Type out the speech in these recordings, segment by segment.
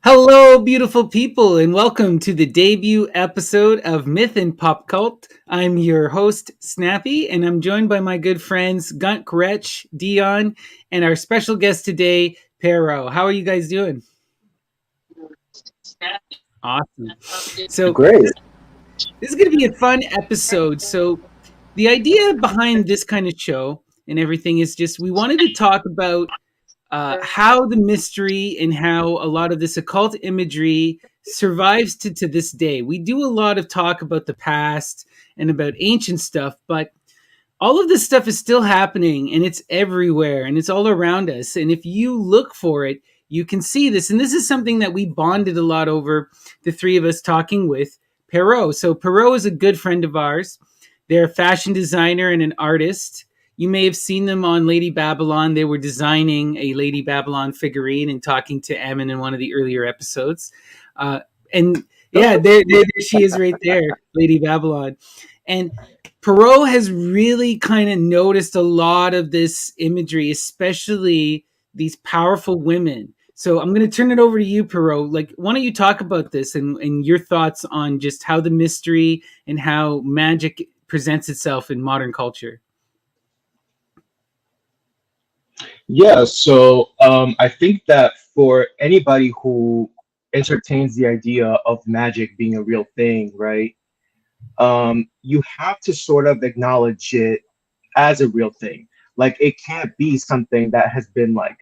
Hello, beautiful people, and welcome to the debut episode of Myth and Pop Cult. I'm your host, Snappy, and I'm joined by my good friends Gunt, Gretch, Dion, and our special guest today, Pero. How are you guys doing? Awesome. So, Great. this is going to be a fun episode. So, the idea behind this kind of show and everything is just we wanted to talk about how the mystery and how a lot of this occult imagery survives to this day. We do a lot of talk about the past and about ancient stuff, but all of this stuff is still happening and it's everywhere and it's all around us. And if you look for it, you can see this. And this is something that we bonded a lot over, the three of us talking with Perot. So Perot is a good friend of ours. They're a fashion designer and an artist. You may have seen them on Lady Babylon. They were designing a Lady Babylon figurine and talking to Emin in one of the earlier episodes. And yeah, there she is right there, Lady Babylon. And Perot has really kind of noticed a lot of this imagery, especially these powerful women. So I'm going to turn it over to you, Perot. Like, why don't you talk about this and your thoughts on just how the mystery and how magic presents itself in modern culture? I think that for anybody who entertains the idea of magic being a real thing, right? You have to sort of acknowledge it as a real thing. Like it can't be something that has been like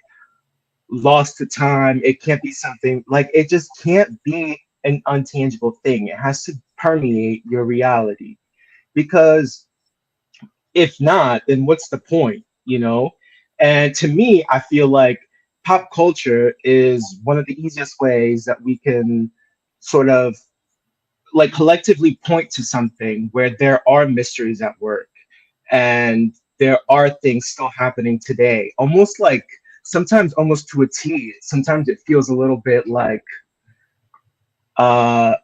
lost to time. It can't be something like it just can't be an untangible thing. It has to permeate your reality because if not, then what's the point, you know? And to me, I feel like pop culture is one of the easiest ways that we can sort of like collectively point to something where there are mysteries at work and there are things still happening today, almost like sometimes almost to a T. Sometimes it feels a little bit like uh,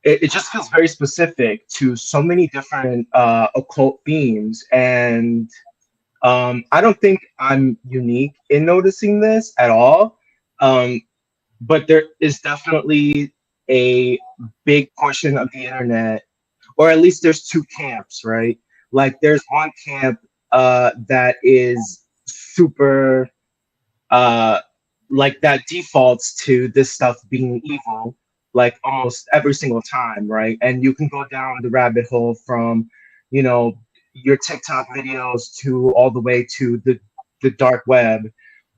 it just feels very specific to so many different occult themes. And I don't think I'm unique in noticing this at all. Um, but there is definitely a big portion of the internet, or at least there's two camps, right? Like there's one camp that is super uh, like that defaults to this stuff being evil, like almost every single time, right? And you can go down the rabbit hole from, you know, your TikTok videos to all the way to the dark web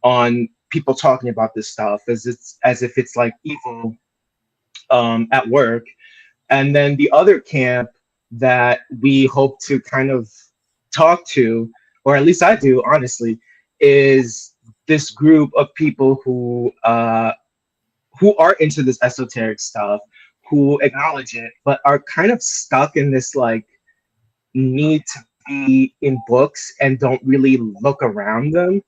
on people talking about this stuff as if it's like evil at work. And then the other camp that we hope to kind of talk to, or at least I do, honestly, is this group of people who are into this esoteric stuff, who acknowledge it, but are kind of stuck in this like need to be in books and don't really look around them.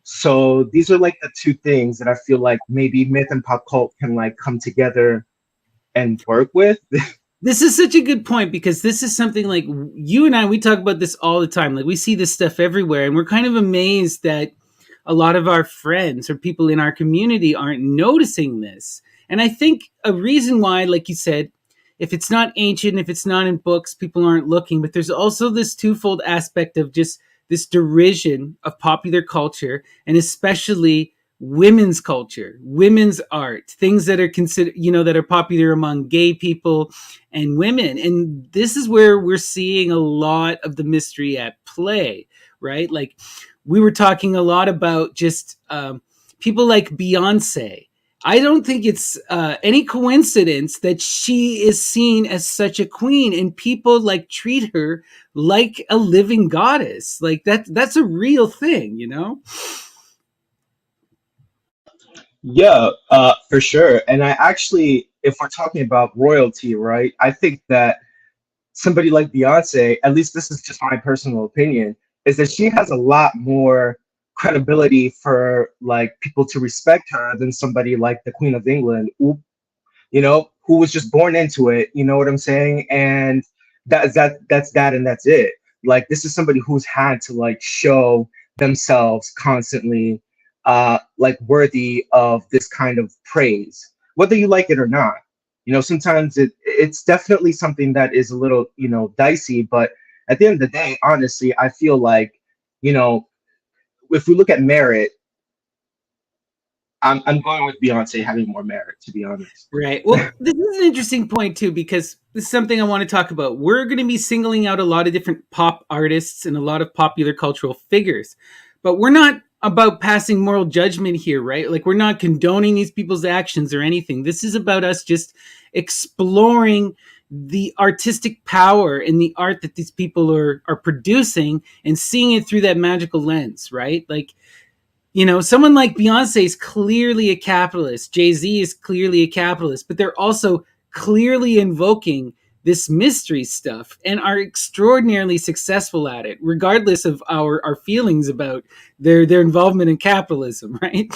So these are like the two things that I feel like maybe myth and pop cult can like come together and work with. This is such a good point because this is something like you and I, we talk about this all the time. Like we see this stuff everywhere, and we're kind of amazed that a lot of our friends or people in our community aren't noticing this. And I think a reason why, like you said, if it's not ancient, if it's not in books, people aren't looking. But there's also this twofold aspect of just this derision of popular culture and especially women's culture, women's art, things that are considered, that are popular among gay people and women. And this is where we're seeing a lot of the mystery at play, right? Like we were talking a lot about just people like Beyonce. I don't think it's any coincidence that she is seen as such a queen and people like treat her like a living goddess. Like that's a real thing. For sure. And I actually, if we're talking about royalty, right, I think that somebody like Beyonce, at least this is just my personal opinion, is that she has a lot more credibility for like people to respect her than somebody like the Queen of England, who was just born into it. You know what I'm saying? And that's that, and that's it. Like this is somebody who's had to like show themselves constantly like worthy of this kind of praise, whether you like it or not. You know, sometimes it's definitely something that is a little, you know, dicey, but at the end of the day, honestly, I feel like, you know, if we look at merit, I'm going with Beyonce having more merit, to be honest. Right. Well, this is an interesting point too, because this is something I want to talk about. We're going to be singling out a lot of different pop artists and a lot of popular cultural figures, but we're not about passing moral judgment here, right? Like, we're not condoning these people's actions or anything. This is about us just exploring the artistic power in the art that these people are producing and seeing it through that magical lens, right? Like, you know, someone like Beyonce is clearly a capitalist. Jay-Z is clearly a capitalist, but they're also clearly invoking this mystery stuff and are extraordinarily successful at it, regardless of our feelings about their involvement in capitalism, right?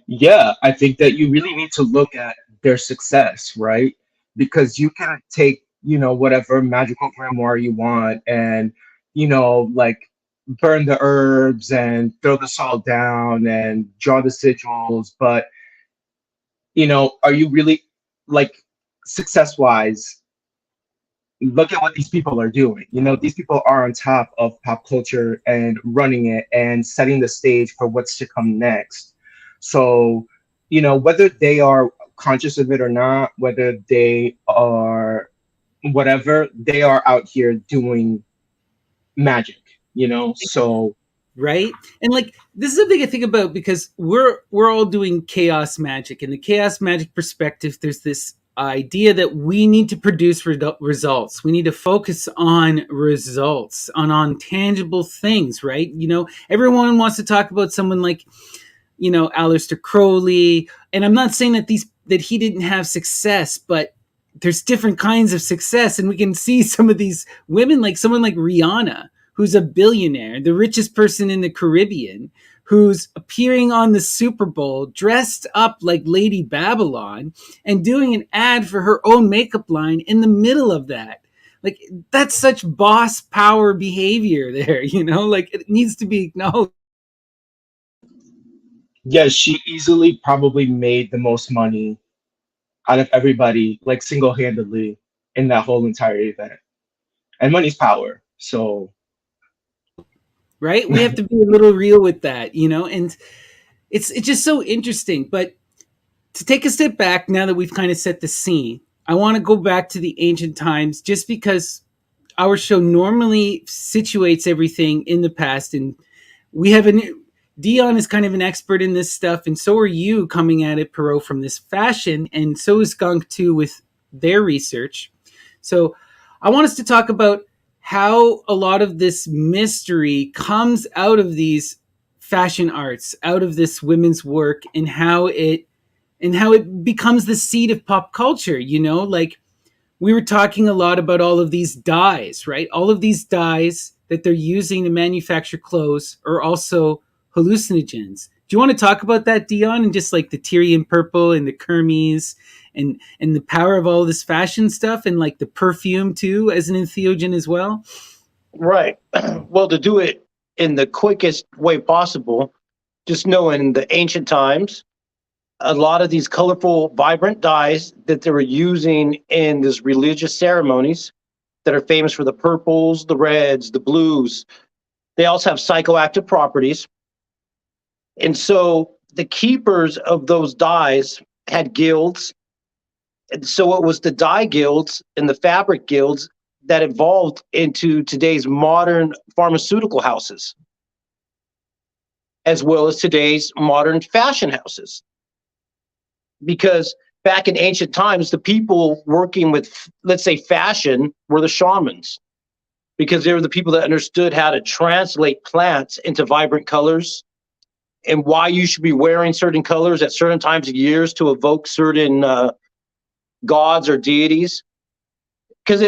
Yeah, I think that you really need to look at their success, right? Because you can take, you know, whatever magical grimoire you want and, you know, like burn the herbs and throw the salt down and draw the sigils, but, you know, are you really like success wise? Look at what these people are doing. You know, these people are on top of pop culture and running it and setting the stage for what's to come next. So, you know, whether they are conscious of it or not, whether they are whatever, they are out here doing magic, you know? So, Right, and like, this is a big thing about, because we're all doing chaos magic. In the chaos magic perspective, there's this idea that we need to produce results. We need to focus on results, on tangible things, right? You know, everyone wants to talk about someone like, you know, Aleister Crowley. And I'm not saying that he didn't have success, but there's different kinds of success, and we can see some of these women, like someone like Rihanna, who's a billionaire, the richest person in the Caribbean, who's appearing on the Super Bowl dressed up like Lady Babylon and doing an ad for her own makeup line in the middle of that. Like, that's such boss power behavior there, you know? Like, it needs to be acknowledged. yeah, she easily probably made the most money out of everybody, like single handedly in that whole entire event. And money's power. So, Right? We have to be a little real with that, you know? And it's just so interesting. But to take a step back, now that we've kind of set the scene, I want to go back to the ancient times, just because our show normally situates everything in the past, and we have an Dion is kind of an expert in this stuff, and so are you coming at it, Perot, from this fashion, and so is Skunk too with their research. So I want us to talk about how a lot of this mystery comes out of these fashion arts, out of this women's work, and how it becomes the seed of pop culture. You know, like, we were talking a lot about all of these dyes, right? All of these dyes that they're using to manufacture clothes are also hallucinogens. Do you want to talk about that, Dion, and just like the Tyrian purple and the Kermes and the power of all this fashion stuff, and like the perfume too as an entheogen as well? Right. Well, to do it in the quickest way possible, just know in the ancient times, a lot of these colorful, vibrant dyes that they were using in these religious ceremonies that are famous for the purples, the reds, the blues, they also have psychoactive properties. And so the keepers of those dyes had guilds. And so it was the dye guilds and the fabric guilds that evolved into today's modern pharmaceutical houses, as well as today's modern fashion houses. Because back in ancient times, the people working with, let's say, fashion were the shamans, because they were the people that understood how to translate plants into vibrant colors and why you should be wearing certain colors at certain times of years to evoke certain gods or deities. Because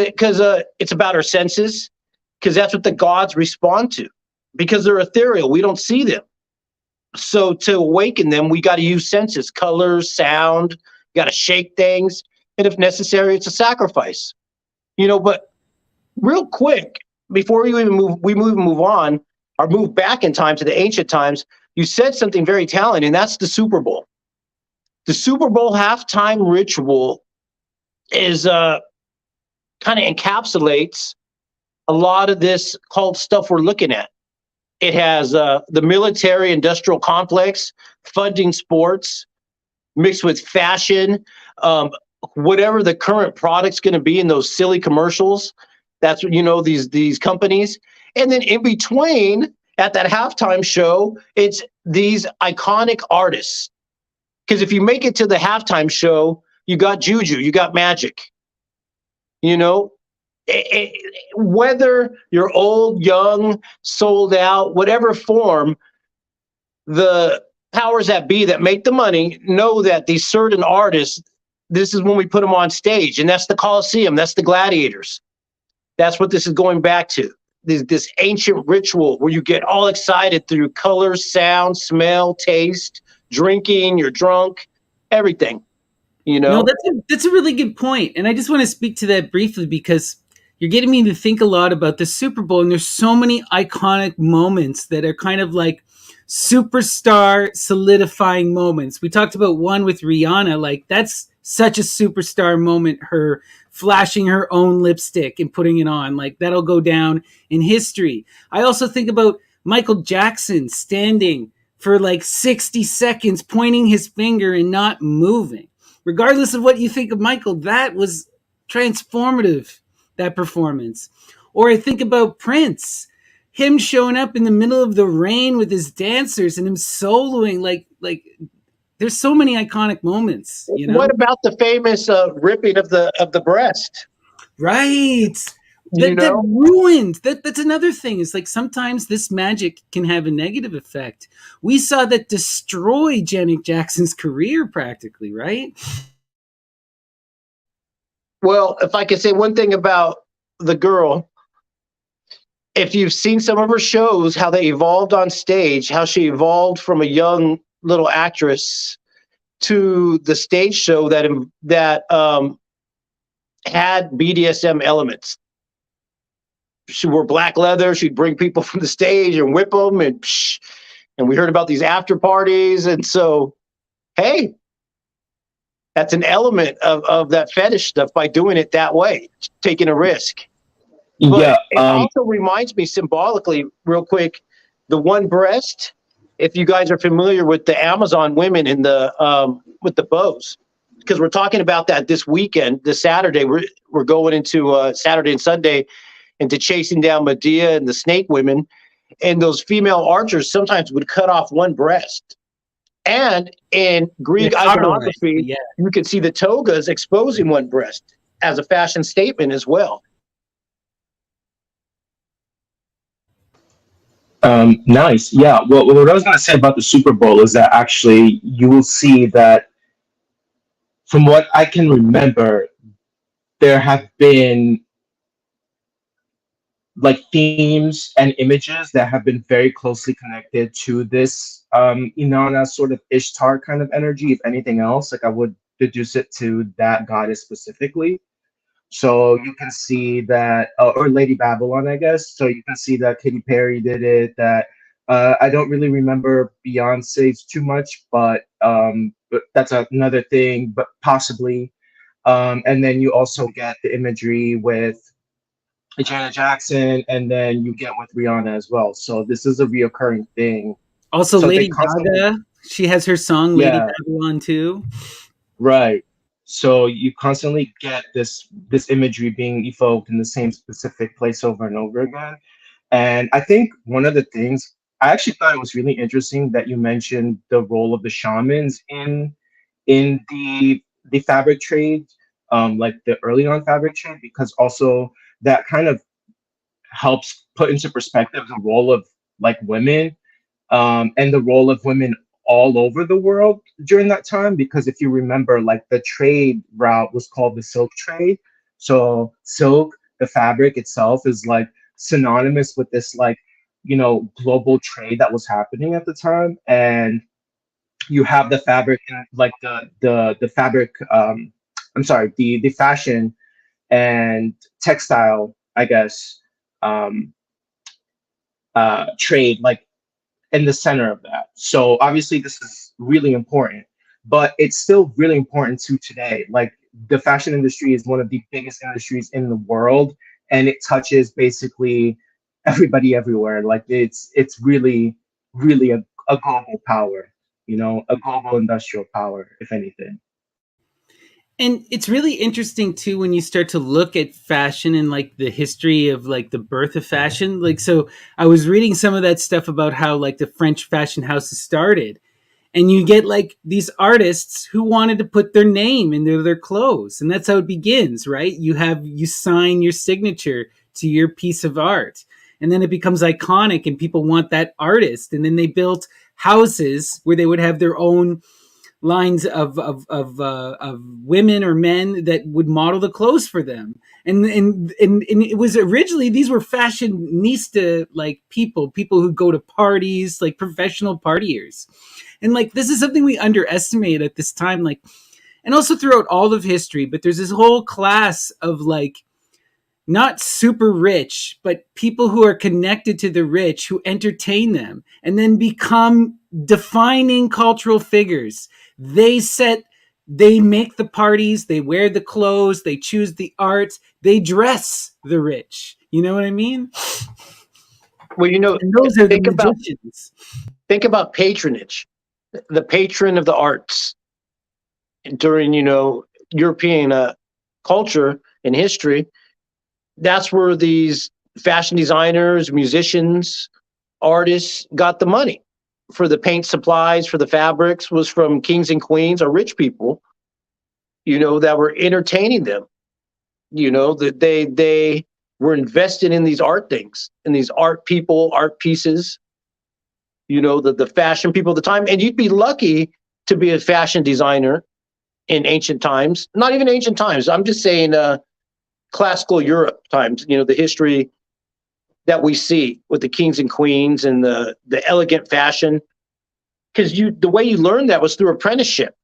it's about our senses, because that's what the gods respond to, because they're ethereal. We don't see them. So to awaken them, we got to use senses, colors, sound, got to shake things. And if necessary, it's a sacrifice. You know, but real quick, before we even move on, or move back in time to the ancient times, you said something very telling, and that's the Super Bowl. The Super Bowl halftime ritual is kind of encapsulates a lot of this cult stuff we're looking at. It has the military industrial complex funding sports mixed with fashion, whatever the current product's going to be in those silly commercials. That's what, these companies. And then in between at that halftime show, it's these iconic artists. Because if you make it to the halftime show, you got juju, you got magic. Whether you're old, young, sold out, whatever form, the powers that be that make the money know that these certain artists, this is when we put them on stage, and that's the Coliseum, that's the gladiators. That's what this is going back to. This ancient ritual where you get all excited through color, sound, smell, taste, drinking, you're drunk, everything. No, that's a really good point, and I just want to speak to that briefly because you're getting me to think a lot about the Super Bowl, and there's so many iconic moments that are kind of like superstar solidifying moments. We talked about one with Rihanna, like that's such a superstar moment, her flashing her own lipstick and putting it on, like that'll go down in history. I also think about Michael Jackson standing for like 60 seconds pointing his finger and not moving. Regardless of what you think of Michael, that was transformative, that performance. Or I think about Prince, him showing up in the middle of the rain with his dancers and him soloing, like there's so many iconic moments. What about the famous ripping of the breast? Right. That ruined. That's another thing. It's like sometimes this magic can have a negative effect. We saw that destroy Janet Jackson's career practically, right? Well, if I could say one thing about the girl, if you've seen some of her shows, how they evolved on stage, how she evolved from a young little actress to the stage show that had BDSM elements. She wore black leather. She'd bring people from the stage and whip them, and we heard about these after parties. And so, hey, that's an element of that fetish stuff by doing it that way, taking a risk. But it also reminds me symbolically, real quick, the one breast. If you guys are familiar with the Amazon women in the with the bows, because we're talking about that this weekend, this Saturday, we're going into Saturday and Sunday into chasing down Medea and the snake women, and those female archers sometimes would cut off one breast. And in Greek iconography, you can see the togas exposing one breast as a fashion statement as well. Nice. Yeah. Well, what I was going to say about the Super Bowl is that actually you will see that, from what I can remember, there have been like themes and images that have been very closely connected to this Inanna sort of Ishtar kind of energy. If anything else, like I would deduce it to that goddess specifically. So you can see that, or Lady Babylon, I guess. So you can see that Katy Perry did it. That I don't really remember Beyonce's too much, but that's another thing. But possibly, and then you also get the imagery with Janet Jackson, and then you get with Rihanna as well. So this is a reoccurring thing. Also, so Lady Gaga, she has her song Lady Babylon too. Right. So you constantly get this imagery being evoked in the same specific place over and over again. And I think one of the things, I actually thought it was really interesting that you mentioned the role of the shamans in the fabric trade, like the early on fabric trade, because also that kind of helps put into perspective the role of like women, and the role of women all over the world during that time. Because if you remember, like the trade route was called the silk trade. So silk, the fabric itself, is like synonymous with this like, global trade that was happening at the time. And you have the fabric, like the fabric, I'm sorry, the fashion and textile, I guess, trade like in the center of that. So obviously this is really important, but it's still really important to today. Like the fashion industry is one of the biggest industries in the world, and it touches basically everybody everywhere. Like it's really really a global power, you know, a global industrial power, if anything. And it's really interesting too when you start to look at fashion and like the history of like the birth of fashion. Like, so I was reading some of that stuff about how like the French fashion houses started, and you get like these artists who wanted to put their name into their clothes, and that's how it begins, right? You sign your signature to your piece of art, and then it becomes iconic and people want that artist, and then they built houses where they would have their own lines of women or men that would model the clothes for them. And it was originally, these were fashionista like people who go to parties, like professional partiers. And like this is something we underestimate at this time, like, and also throughout all of history. But there's this whole class of like not super rich, but people who are connected to the rich who entertain them and then become defining cultural figures. They set, they make the parties, they wear the clothes, they choose the art, they dress the rich. You know what I mean? Well, you know, And those are the think about magicians. think about patronage, the patron of the arts during, you know, European culture and history. That's where these fashion designers, musicians, artists got the money for the paint supplies, for the fabrics, was from kings and queens or rich people, you know, that were entertaining them. You know, that they were invested in these art things, in these art people, art pieces, you know, the fashion people of the time. And you'd be lucky to be a fashion designer in ancient times, not even ancient times. I'm just saying classical Europe times, you know, the history that we see with the kings and queens and the elegant fashion. Because the way you learned that was through apprenticeship.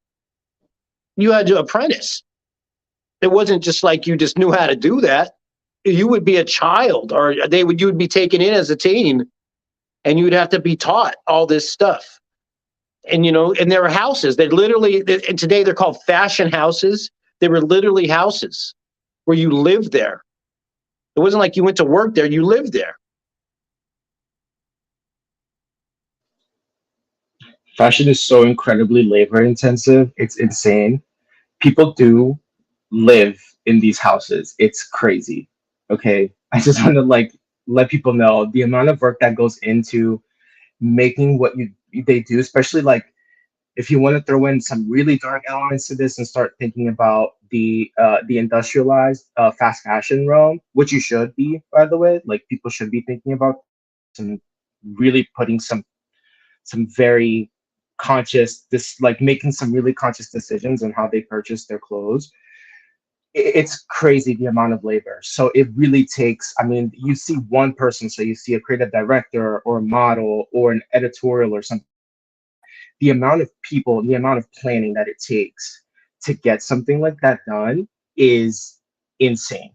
You had to apprentice. It wasn't just like you just knew how to do that. You would be a child, or you would be taken in as a teen, and you would have to be taught all this stuff. And you know, and there were houses that literally, and today they're called fashion houses. They were literally houses where you lived there. It wasn't like you went to work there; you lived there. Fashion is so incredibly labor intensive. It's insane. People do live in these houses. It's crazy. Okay. I just want to like let people know the amount of work that goes into making what they do, especially like if you want to throw in some really dark elements to this and start thinking about the industrialized fast fashion realm, which you should be, by the way, like people should be thinking about and really putting some very conscious this like making some really conscious decisions on how they purchase their clothes. It's crazy the amount of labor. So it really takes, I mean, you see one person, so you see a creative director or a model or an editorial or something. The amount of people, the amount of planning that it takes to get something like that done is insane.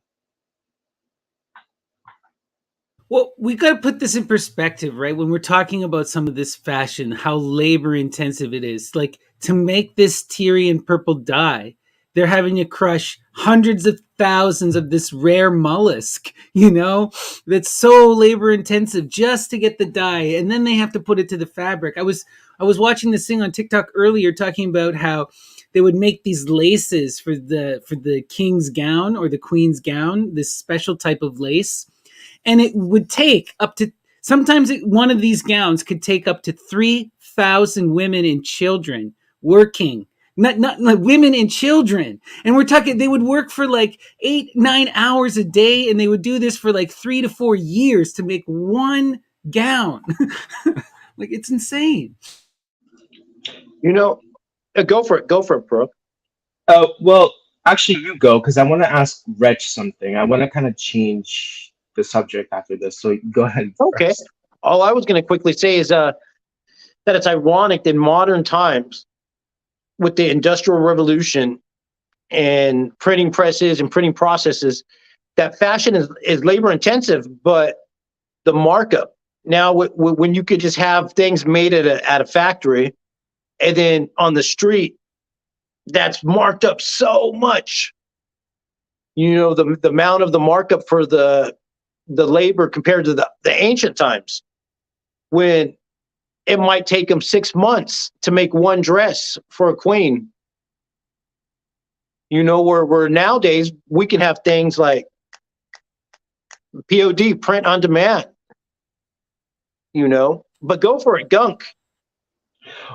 Well, we got to put this in perspective, right? When we're talking about some of this fashion, how labor intensive it is. Like to make this Tyrian purple dye, they're having to crush hundreds of thousands of this rare mollusk, you know, that's so labor intensive just to get the dye. And then they have to put it to the fabric. I was watching this thing on TikTok earlier talking about how they would make these laces for the king's gown or the queen's gown, this special type of lace, and it would take up to sometimes one of these gowns could take up to 3,000 women and children working, not like women and children, and we're talking they would work for like 8-9 hours a day, and they would do this for like 3 to 4 years to make one gown. Like it's insane. You know, go for it, bro. Well, actually, you go because I want to ask Wretch something. I want to kind of change the subject after this. So go ahead Okay. first. All I was going to quickly say is that it's ironic that in modern times, with the Industrial Revolution and printing presses and printing processes, that fashion is labor intensive, but the markup Now, when you could just have things made at a factory, and then on the street, that's marked up so much. You know, the amount of the markup for the labor compared to the ancient times, when it might take them 6 months to make one dress for a queen. You know, where nowadays we can have things like POD, print on demand. You know, but go for it, Gunk.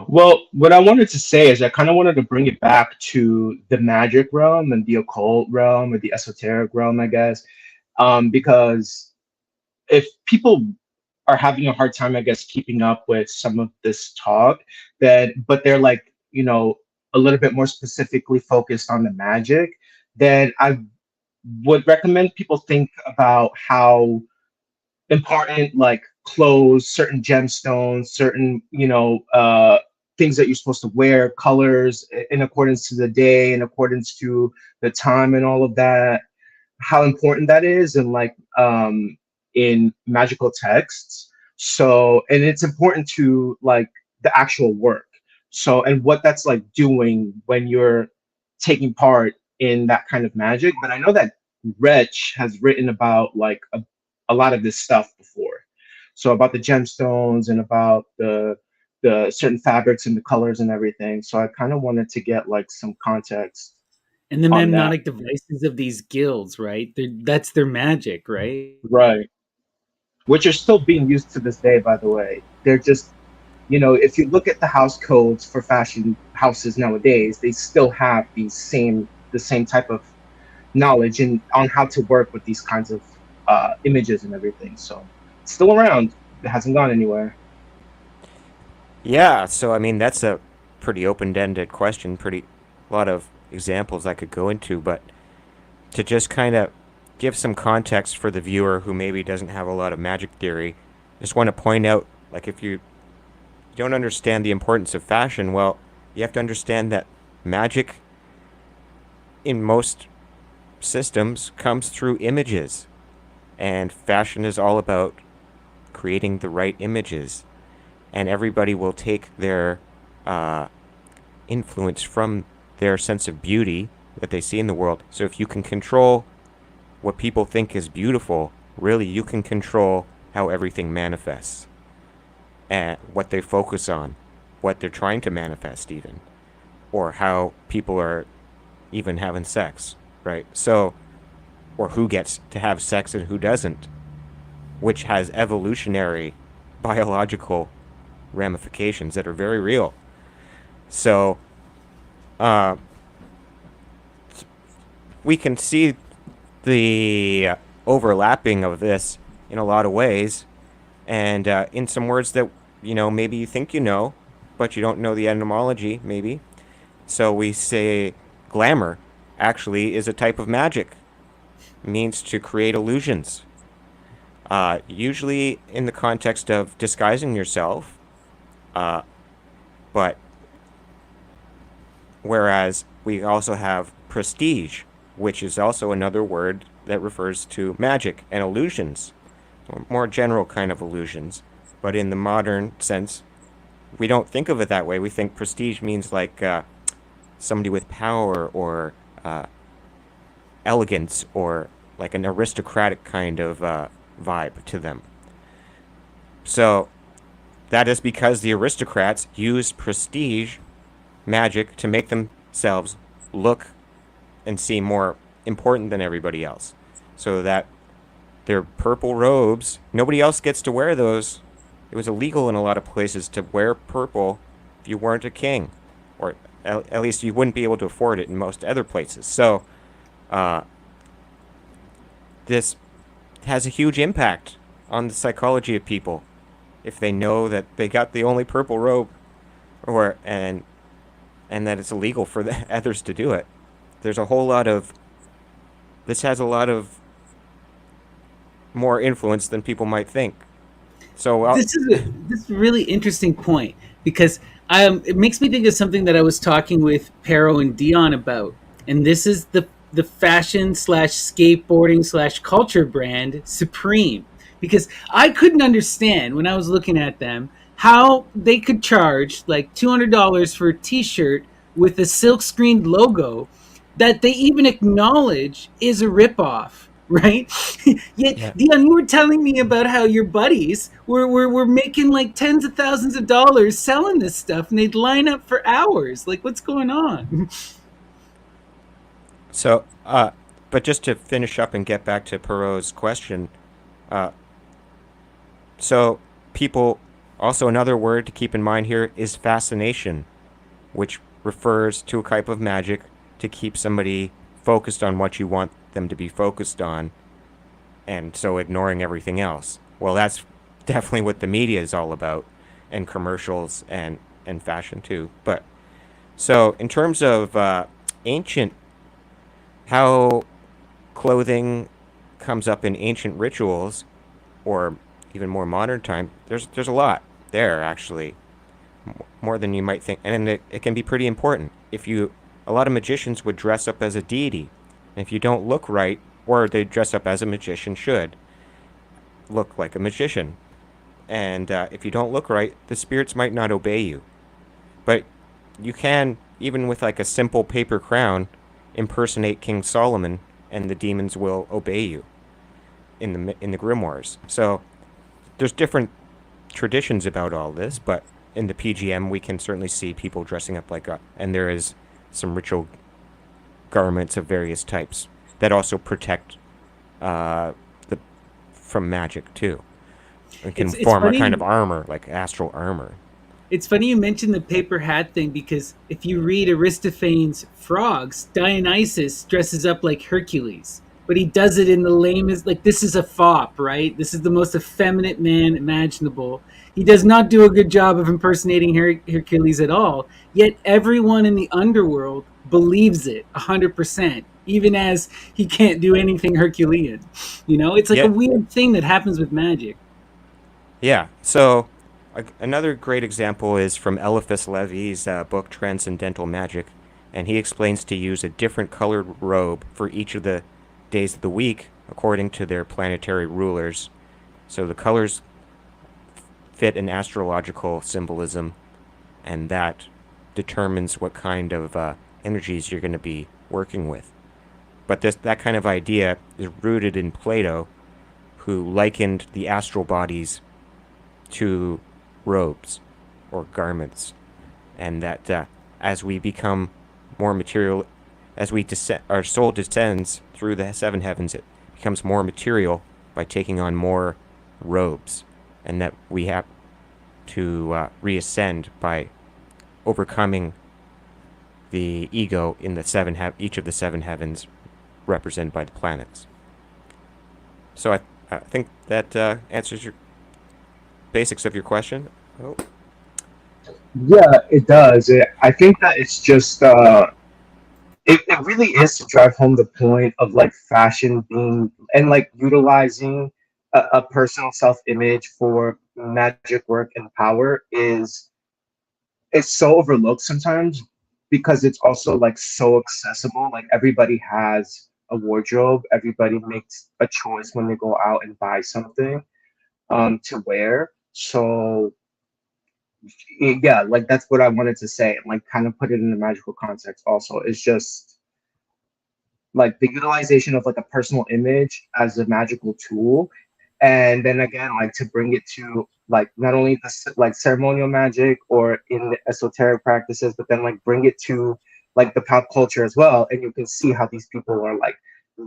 Well, what I wanted to say is I kind of wanted to bring it back to the magic realm and the occult realm or the esoteric realm, I guess, because if people are having a hard time, I guess, keeping up with some of this talk, but they're like, a little bit more specifically focused on the magic, then I would recommend people think about how important like clothes, certain gemstones, certain things that you're supposed to wear, colors in accordance to the day, in accordance to the time, and all of that. How important that is, and like in magical texts. So, and it's important to like the actual work. So, and what that's like doing when you're taking part in that kind of magic. But I know that Wretch has written about like a lot of this stuff before. So about the gemstones and about the certain fabrics and the colors and everything. So I kind of wanted to get like some context And the on that. mnemonic devices of these guilds, right? That's their magic, right? Right. Which are still being used to this day, by the way. They're just, if you look at the house codes for fashion houses nowadays, they still have the same type of knowledge and on how to work with these kinds of images and everything. So it's still around. It hasn't gone anywhere. Yeah, so I mean that's a pretty open-ended question, pretty a lot of examples I could go into, but to just kind of give some context for the viewer who maybe doesn't have a lot of magic theory, just want to point out like if you don't understand the importance of fashion, well, you have to understand that magic in most systems comes through images, and fashion is all about creating the right images, and everybody will take their uh, influence from their sense of beauty that they see in the world. So if you can control what people think is beautiful, really you can control how everything manifests and what they focus on, what they're trying to manifest even, or how people are even having sex, right? So, or who gets to have sex and who doesn't, which has evolutionary biological ramifications that are very real. So, uh, we can see the overlapping of this in a lot of ways, and in some words that maybe you think you know, but you don't know the etymology, maybe. So we say glamour actually is a type of magic. It means to create illusions. Usually in the context of disguising yourself, uh, but whereas we also have prestige, which is also another word that refers to magic and illusions, or more general kind of illusions. But in the modern sense, we don't think of it that way. We think prestige means like somebody with power or elegance or like an aristocratic kind of vibe to them. So that is because the aristocrats use prestige magic to make themselves look and seem more important than everybody else. So that their purple robes, nobody else gets to wear those. It was illegal in a lot of places to wear purple if you weren't a king, or at least you wouldn't be able to afford it in most other places. So uh, this has a huge impact on the psychology of people if they know that they got the only purple robe, or and that it's illegal for the others to do it. There's a whole lot of this has a lot of more influence than people might think. So This is a really interesting point because it makes me think of something that I was talking with Pero and Dion about, and this is the fashion slash skateboarding slash culture brand Supreme. because I couldn't understand when I was looking at them how they could charge like $200 for a T-shirt with a silk screened logo that they even acknowledge is a ripoff, right? Yet, Yeah. Dion, you were telling me about how your buddies were making like tens of thousands of dollars selling this stuff, and they'd line up for hours. Like, what's going on? So, but just to finish up and get back to Perot's question, uh, so people also another word to keep in mind here is fascination, which refers to a type of magic to keep somebody focused on what you want them to be focused on, and so ignoring everything else. Well, that's definitely what the media is all about, and commercials and fashion too. But so in terms of ancient, how clothing comes up in ancient rituals, or even more modern time, there's a lot there actually, more than you might think, and it can be pretty important. If you, a lot of magicians would dress up as a deity, and if you don't look right, or they dress up as a magician should look like a magician, and if you don't look right, the spirits might not obey you. But you can, even with like a simple paper crown, impersonate King Solomon, and the demons will obey you in the grimoires. So there's different traditions about all this, but in the PGM we can certainly see people dressing up like a, and there is some ritual garments of various types that also protect the from magic too. It can It's form a kind funny. of armor, like astral armor. It's funny you mentioned the paper hat thing because if you read Aristophanes' Frogs, Dionysus dresses up like Hercules, but he does it in the lamest, like, this is a fop, right? This is the most effeminate man imaginable. He does not do a good job of impersonating Hercules at all, yet everyone in the underworld believes it 100%, even as he can't do anything Herculean. You know, it's like a Yeah, weird thing that happens with magic. yeah. So another great example is from Eliphas Levi's book Transcendental Magic, and he explains to use a different colored robe for each of the days of the week according to their planetary rulers. So the colors fit an astrological symbolism, and that determines what kind of energies you're going to be working with. But this that kind of idea is rooted in Plato, who likened the astral bodies to robes or garments, and that as we become more material, as we descend, our soul descends through the seven heavens, it becomes more material by taking on more robes, and that we have to reascend by overcoming the ego in the each of the seven heavens represented by the planets. So I think that answers your basics of your question. Oh. Yeah, it does. I think that it's just it really is to drive home the point of like fashion being and like utilizing a personal self image for magic work and power is so overlooked sometimes because it's also like so accessible. Like everybody has a wardrobe, everybody makes a choice when they go out and buy something to wear. So yeah, like that's what I wanted to say, and like kind of put it in a magical context also. It's just like the utilization of like a personal image as a magical tool, and then again like to bring it to like not only the like ceremonial magic or in the esoteric practices, but then like bring it to like the pop culture as well, and you can see how these people are like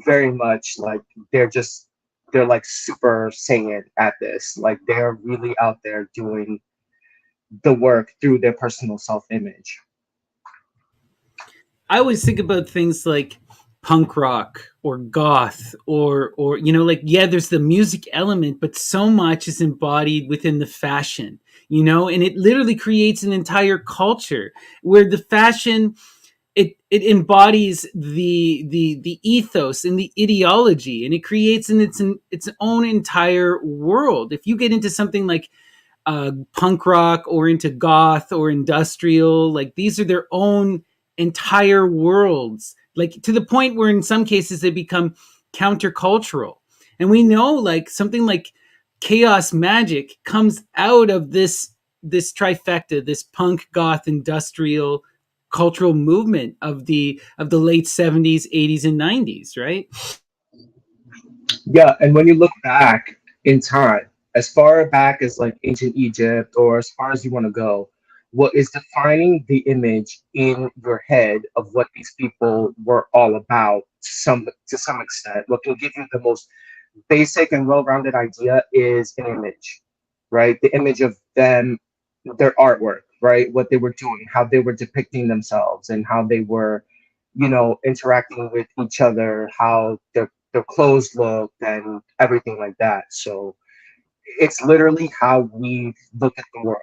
very much like they're like super saiyan at this, like they're really out there doing the work through their personal self-image. I always think about things like punk rock or goth or you know, like, yeah, there's the music element, but so much is embodied within the fashion, you know, and it literally creates an entire culture where the fashion, it embodies the ethos and the ideology, and it creates its own entire world. If you get into something like punk rock or into goth or industrial, like, these are their own entire worlds, like, to the point where in some cases they become countercultural. And we know, like, something like chaos magic comes out of this trifecta, this punk goth industrial cultural movement of the late 70s, 80s, and 90s, right? Yeah, and when you look back in time, as far back as like ancient Egypt or as far as you want to go, what is defining the image in your head of what these people were all about to some extent, what can give you the most basic and well-rounded idea is an image, right? The image of them, their artwork, right? What they were doing, how they were depicting themselves, and how they were, interacting with each other, how their clothes looked, and everything like that. So it's literally how we look at the world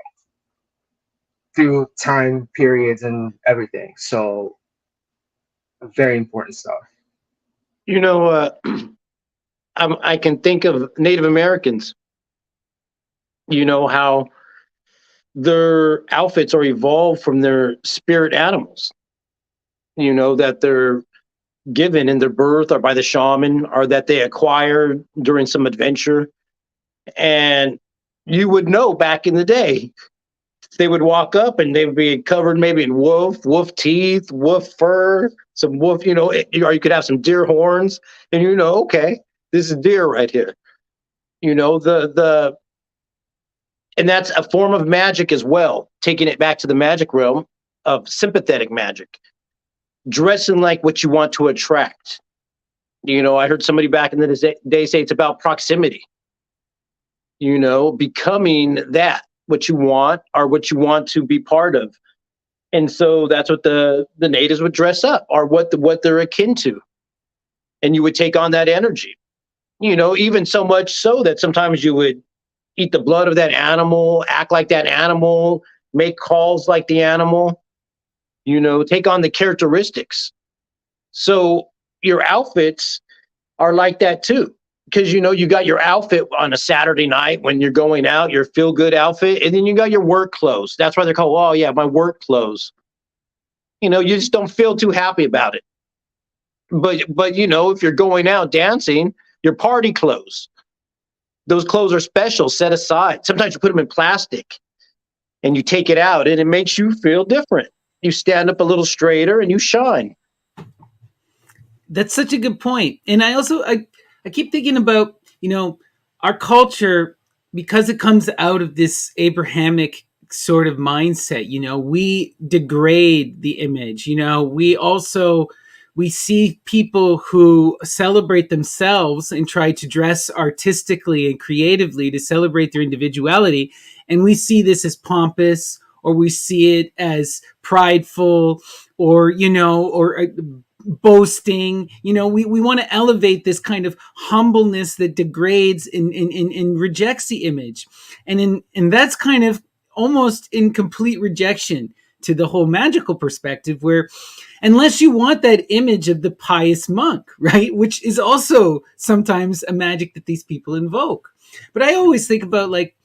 through time periods and everything. So very important stuff. You know, I can think of Native Americans. You know how their outfits are evolved from their spirit animals. You know that they're given in their birth or by the shaman, or that they acquire during some adventure. And you would know back in the day, they would walk up and they would be covered maybe in wolf teeth, wolf fur, some wolf, or you could have some deer horns, and okay, this is deer right here. The and that's a form of magic as well, taking it back to the magic realm of sympathetic magic, dressing like what you want to attract. I heard somebody back in the day say it's about proximity, becoming that, what you want or what you want to be part of. And so that's what the natives would dress up, or what they're akin to. And you would take on that energy, even so much so that sometimes you would eat the blood of that animal, act like that animal, make calls like the animal, take on the characteristics. So your outfits are like that too. Because you got your outfit on a Saturday night when you're going out, your feel good outfit, and then you got your work clothes. That's why they're called, oh yeah, my work clothes. You just don't feel too happy about it. But if you're going out dancing, your party clothes. Those clothes are special, set aside. Sometimes you put them in plastic and you take it out and it makes you feel different. You stand up a little straighter and you shine. That's such a good point. And I keep thinking about, our culture, because it comes out of this Abrahamic sort of mindset, we degrade the image. We see people who celebrate themselves and try to dress artistically and creatively to celebrate their individuality, and we see this as pompous, or we see it as prideful, or boasting. We want to elevate this kind of humbleness that degrades and rejects the image, and that's kind of almost in complete rejection to the whole magical perspective, where unless you want that image of the pious monk, right, which is also sometimes a magic that these people invoke. But I always think about, like,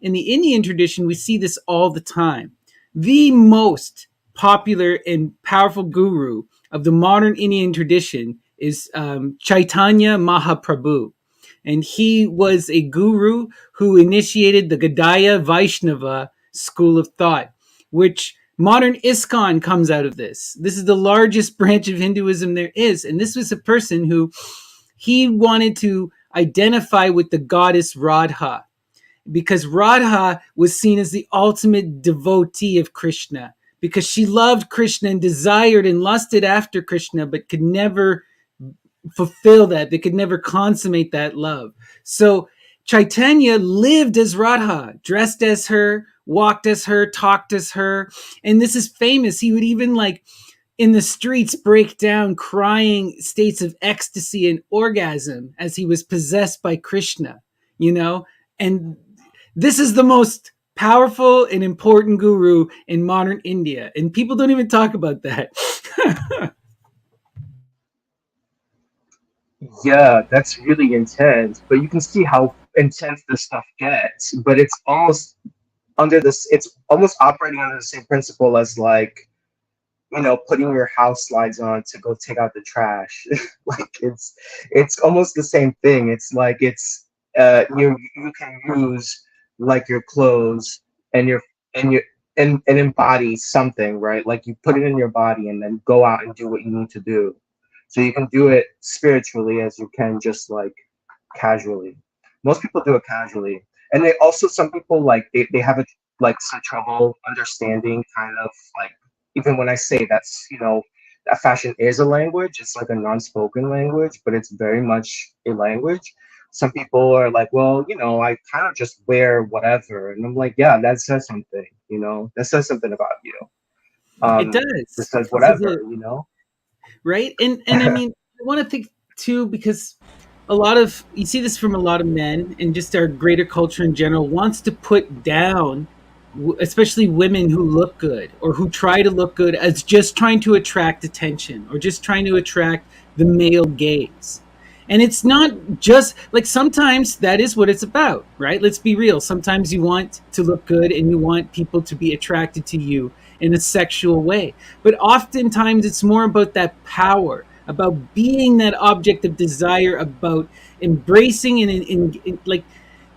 in the Indian tradition, we see this all the time. The most popular and powerful guru of the modern Indian tradition is Chaitanya Mahaprabhu. And he was a guru who initiated the Gaudaya Vaishnava school of thought, which modern ISKCON comes out of this. This is the largest branch of Hinduism there is. And this was a person who he wanted to identify with the goddess Radha, because Radha was seen as the ultimate devotee of Krishna, because she loved Krishna and desired and lusted after Krishna, but could never fulfill that. They could never consummate that love. So Chaitanya lived as Radha, dressed as her, walked as her, talked as her. And this is famous. He would even, like, in the streets, break down crying states of ecstasy and orgasm as he was possessed by Krishna, and this is the most powerful and important guru in modern India, and people don't even talk about that. Yeah, that's really intense, but you can see how intense this stuff gets. But it's almost operating under the same principle as, like, putting your house slides on to go take out the trash. Like, it's almost the same thing. It's like you can use like your clothes and your and embody something, right? Like you put it in your body and then go out and do what you need to do. So you can do it spiritually as you can just like casually. Most people do it casually, and they also some people like they have a like some trouble understanding kind of like even when I say that's that fashion is a language, it's like a non-spoken language, but it's very much a language. Some people are like, well, I kind of just wear whatever, and I'm like, yeah, that says something, that says something about you. It It does. says It says a, whatever. right? And I mean, I want to think too, because a lot of you see this from a lot of men, and just our greater culture in general wants to put down especially women who look good or who try to look good as just trying to attract attention or just trying to attract the male gaze. And it's not just like sometimes that is what it's about, right? Let's be real. Sometimes you want to look good and you want people to be attracted to you in a sexual way. But oftentimes it's more about that power, about being that object of desire, about embracing and like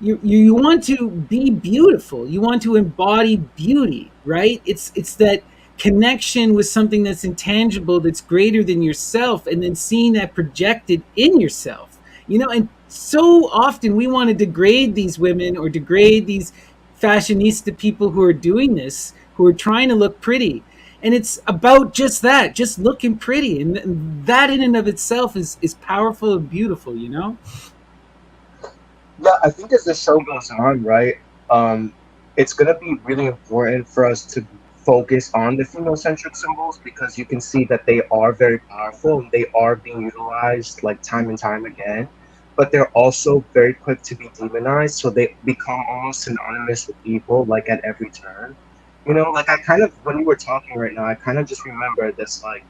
you want to be beautiful. You want to embody beauty, right? It's that connection with something that's intangible, that's greater than yourself, and then seeing that projected in yourself. And so often we want to degrade these women or degrade these fashionista people who are doing this, who are trying to look pretty. And it's about just that, just looking pretty. And that in and of itself is powerful and beautiful. Yeah, I think as the show goes on, right, um, it's gonna be really important for us to focus on the female-centric symbols because you can see that they are very powerful and they are being utilized like time and time again, but they're also very quick to be demonized, so they become almost synonymous with evil, like at every turn. Like I kind of when you were talking right now, I kind of just remember this like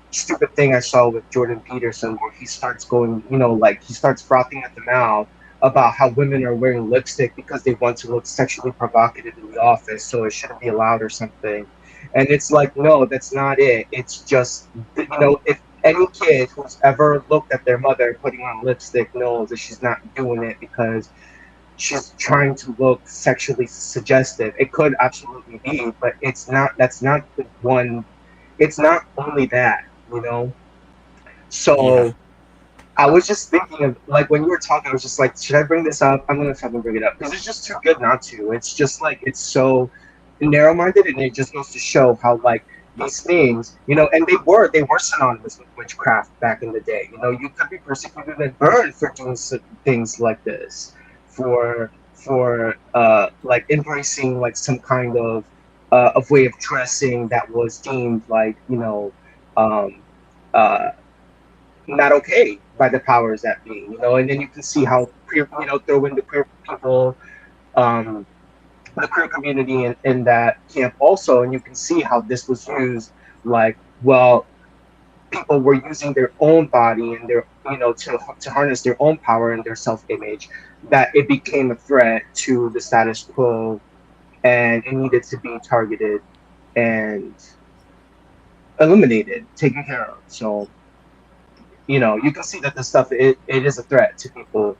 stupid thing I saw with Jordan Peterson where he starts going, like he starts frothing at the mouth about how women are wearing lipstick because they want to look sexually provocative in the office, so it shouldn't be allowed or something. And it's like, no, that's not it. It's just, if any kid who's ever looked at their mother putting on lipstick knows that she's not doing it because she's trying to look sexually suggestive. It could absolutely be, but it's not. That's not the one. It's not only that. Yeah. So I was just thinking of like when you were talking, I was just like, should I bring this up? I'm gonna fucking bring it up because it's just too good not to. It's just like it's so narrow-minded, and it just goes to show how like these things, and they were synonymous with witchcraft back in the day. You could be persecuted and burned for doing things like this, for like embracing like some kind of way of dressing that was deemed like um uh not okay by the powers that be, and then you can see how queer, throw in the queer people, um, the queer community in that camp also, and you can see how this was used, like, well, people were using their own body and their, to harness their own power and their self-image, that it became a threat to the status quo, and it needed to be targeted and eliminated, taken care of. So you can see that this stuff it is a threat to people.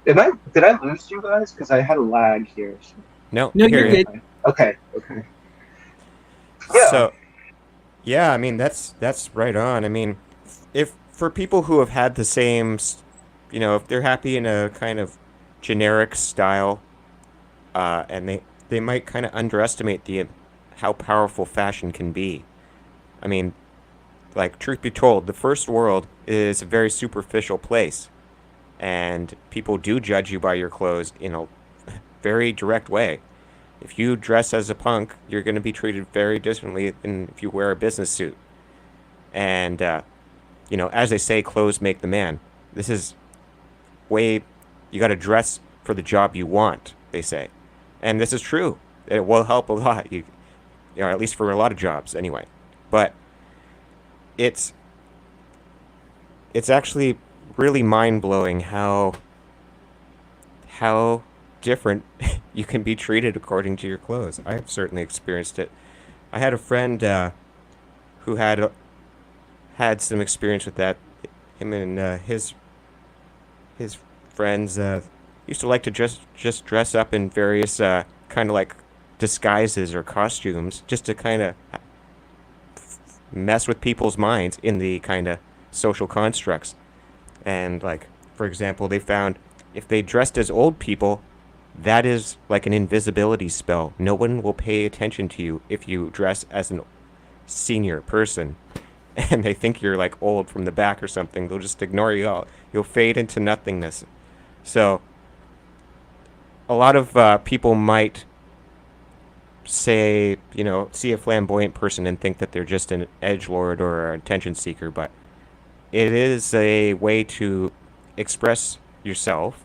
Did I lose you guys? Because I had a lag here. So. No, No, I you're hear you. good. Okay. Yeah. So, yeah, I mean that's right on. I mean, if for people who have had the same, if they're happy in a kind of generic style, and they might kind of underestimate the how powerful fashion can be. I mean, like truth be told, the first world is a very superficial place, and people do judge you by your clothes in a very direct way. If you dress as a punk, you're going to be treated very differently than if you wear a business suit. And as they say, clothes make the man. This is way you got to dress for the job you want, they say, and this is true. It will help a lot. At least for a lot of jobs, anyway. But it's it's actually really mind blowing how different you can be treated according to your clothes. I've certainly experienced it. I had a friend who had some experience with that. Him and his friends used to like to just dress up in various kind of like disguises or costumes just to kind of mess with people's minds in the kind of social constructs. And like, for example, they found if they dressed as old people, that is like an invisibility spell. No one will pay attention to you if you dress as a senior person. And they think you're like old from the back or something. They'll just ignore you all. You'll fade into nothingness. So a lot of people might say, see a flamboyant person and think that they're just an edgelord or an attention seeker, but it is a way to express yourself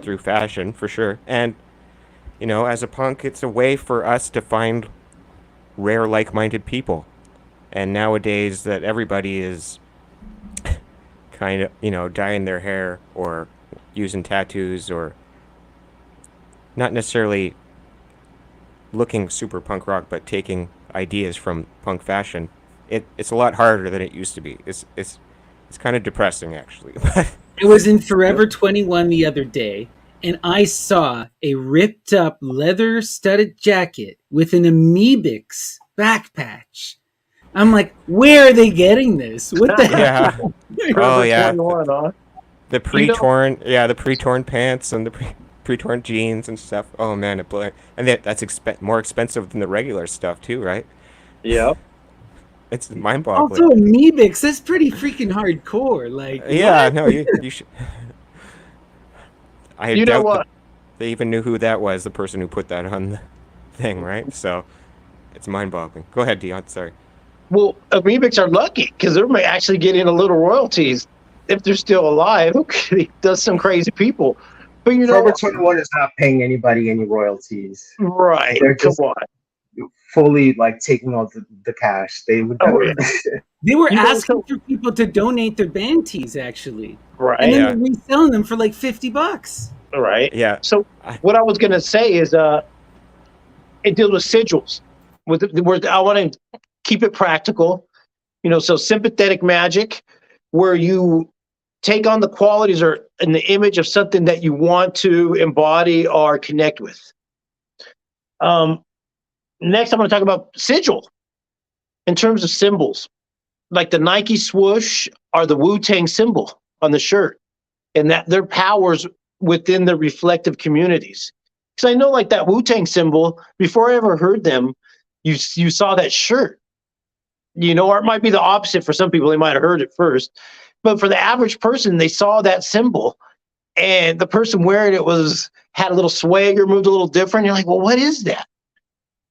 through fashion, for sure. And, as a punk, it's a way for us to find rare like-minded people. And nowadays that everybody is kind of, dyeing their hair or using tattoos or not necessarily looking super punk rock, but taking ideas from punk fashion, it's a lot harder than it used to be. It's kind of depressing, actually. I was in Forever 21 the other day, and I saw a ripped up leather studded jacket with an Amoebix back patch. I'm like, where are they getting this? What the hell? Yeah. Oh yeah. 21, huh? The pre-torn, the pre-torn pants and the pre-torn jeans and stuff. Oh man, and that's more expensive than the regular stuff too, right? Yeah. It's mind-boggling. Also, Amoebix, that's pretty freaking hardcore. Like, Yeah, what? no, you should. I You know doubt what? they even knew who that was, the person who put that on the thing, right? So it's mind-boggling. Go ahead, Dion. Sorry. Well, Amoebix are lucky because they're actually getting a little royalties if they're still alive. Okay, does some crazy people. But Forever 21 is not paying anybody any royalties. right? They're Come just on. fully like taking all the cash. They would Oh, never. yeah. They were You know, asking so- for people to donate their band tees, actually. Right. And then Yeah. they're reselling them for like $50. Right. Yeah. So what I was gonna say is, it deals with sigils. Where I want to keep it practical. So sympathetic magic, where you take on the qualities or in the image of something that you want to embody or connect with. Next, I'm going to talk about sigil in terms of symbols, like the Nike swoosh or the Wu-Tang symbol on the shirt, and that their powers within the reflective communities. Because I know, like that Wu-Tang symbol, before I ever heard them, you saw that shirt. Or it might be the opposite for some people. They might have heard it first. But for the average person, they saw that symbol and the person wearing it had a little swagger, moved a little different. You're like, well, what is that?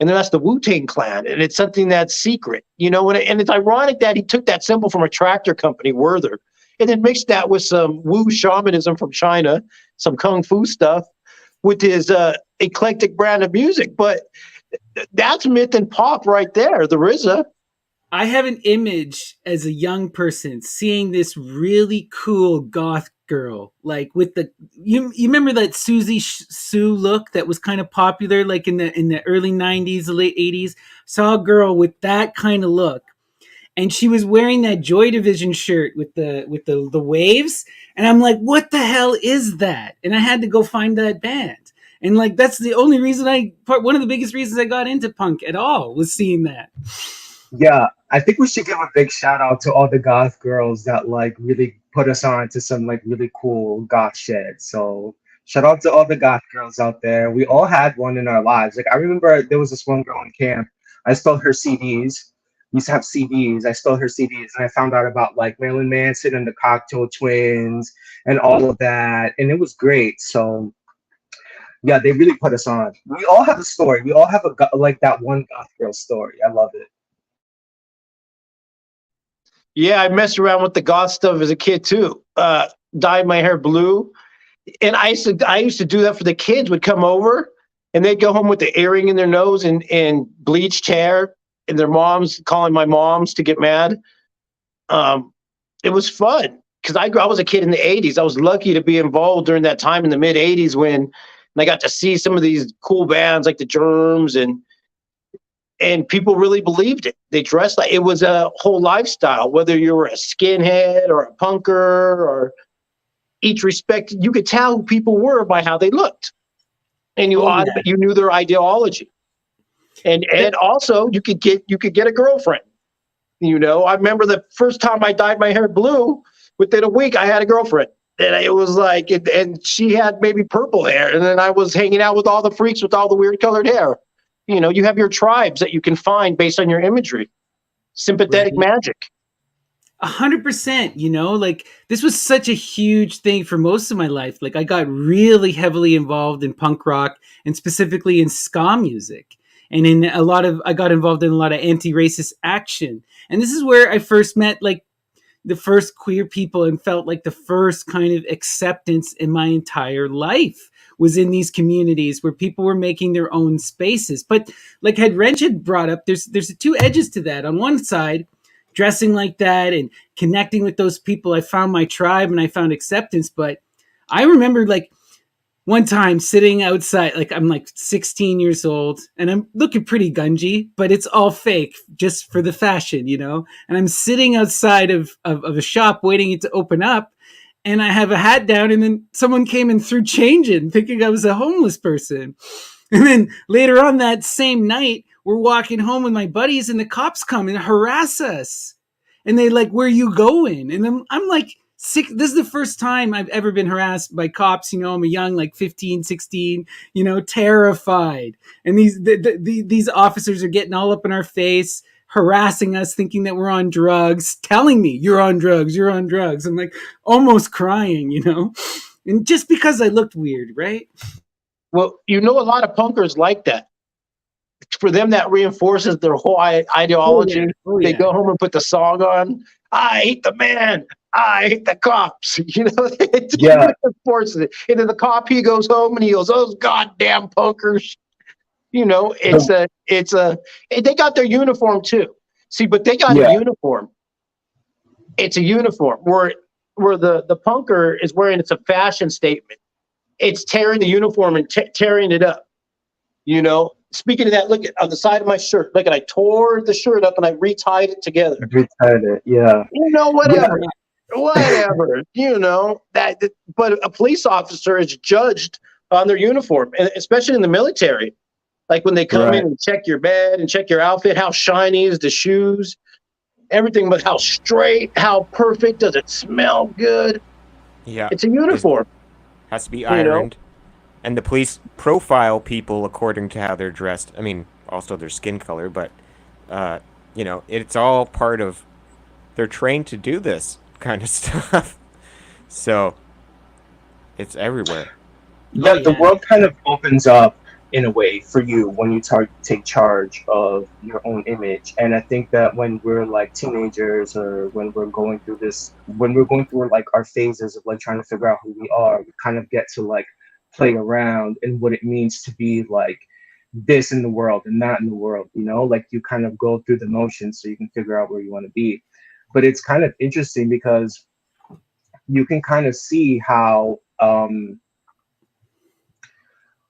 And then that's the Wu-Tang Clan. And it's something that's secret, and it's ironic that he took that symbol from a tractor company, Werther, and then mixed that with some Wu shamanism from China, some Kung Fu stuff with his eclectic brand of music. But that's myth and pop right there, the RZA. I have an image as a young person seeing this really cool goth girl, like with you remember that Susie Sue look that was kind of popular, like in the early '90s, the late '80s. Saw a girl with that kind of look, and she was wearing that Joy Division shirt with the waves, and I'm like, what the hell is that? And I had to go find that band, and like that's the only reason one of the biggest reasons I got into punk at all was seeing that. Yeah, I think we should give a big shout out to all the goth girls that like really put us on to some like really cool goth shit. So shout out to all the goth girls out there. We all had one in our lives. Like I remember there was this one girl in camp. I stole her CDs. We used to have CDs. I stole her CDs and I found out about like Marilyn Manson and the Cocktail Twins and all of that. And it was great. So yeah, they really put us on. We all have a story. We all have like that one goth girl story. I love it. Yeah, I messed around with the goth stuff as a kid too. Dyed my hair blue, and I used to do that for the kids. Would come over, and they'd go home with the earring in their nose and bleached hair, and their moms calling my moms to get mad. It was fun because I was a kid in the '80s. I was lucky to be involved during that time in the mid '80s when I got to see some of these cool bands like the Germs and people really believed it. They dressed like it was a whole lifestyle, whether you were a skinhead or a punker or each respect, you could tell who people were by how they looked, and Oh yeah. you knew their ideology, and also you could get a girlfriend. You know, I remember the first time I dyed my hair blue. Within a week, I had a girlfriend, and it was like, and she had maybe purple hair, and then I was hanging out with all the freaks with all the weird colored hair. You know, you have your tribes that you can find based on your imagery. Sympathetic Right. magic. 100%, you know, like this was such a huge thing for most of my life. Like I got really heavily involved in punk rock and specifically in ska music. And I got involved in a lot of anti-racist action. And this is where I first met like the first queer people and felt like the first kind of acceptance in my entire life was in these communities where people were making their own spaces. But like Wrench had brought up, there's two edges to that. On one side, dressing like that and connecting with those people, I found my tribe and I found acceptance. But I remember like one time sitting outside, like I'm like 16 years old and I'm looking pretty gungy, but it's all fake just for the fashion, you know? And I'm sitting outside of a shop waiting it to open up, and I have a hat down, and then someone came and threw change in thinking I was a homeless person. And then later on that same night, we're walking home with my buddies and the cops come and harass us. And they like, where are you going? And I'm like, this is the first time I've ever been harassed by cops. You know, I'm a young, like 15, 16, you know, terrified. And these officers are getting all up in our face, harassing us, thinking that we're on drugs, telling me you're on drugs, you're on drugs. I'm like almost crying, you know, and just because I looked weird, right? Well, you know, a lot of punkers like that. For them, that reinforces their whole ideology. Oh, yeah. Oh, They yeah. go home and put the song on. I hate the man. I hate the cops. You know, it reinforces it. And then the cop, he goes home and he goes, "Those goddamn punkers." You know, they got their uniform too. See, but they got a Yeah. uniform. It's a uniform where the punker is wearing, it's a fashion statement. It's tearing the uniform and tearing it up. You know, speaking of that, look at on the side of my shirt. Look at, I tore the shirt up and I retied it together. Retied it. Yeah. You know, whatever, whatever. You know that, but a police officer is judged on their uniform, and especially in the military. Like when they come in and check your bed and check your outfit, how shiny is the shoes, everything, but how straight, how perfect, does it smell good? Yeah. It's a uniform. Has to be ironed. And the police profile people according to how they're dressed. I mean, also their skin color, but, you know, it's all part of, they're trained to do this kind of stuff. So, it's everywhere. Yeah, the world kind of opens up in a way for you when you take charge of your own image. And I think that when we're like teenagers, or when we're going through like our phases of like trying to figure out who we are, we kind of get to like play around in what it means to be like this in the world and not in the world, you know, like you kind of go through the motions so you can figure out where you want to be. But it's kind of interesting because you can kind of see how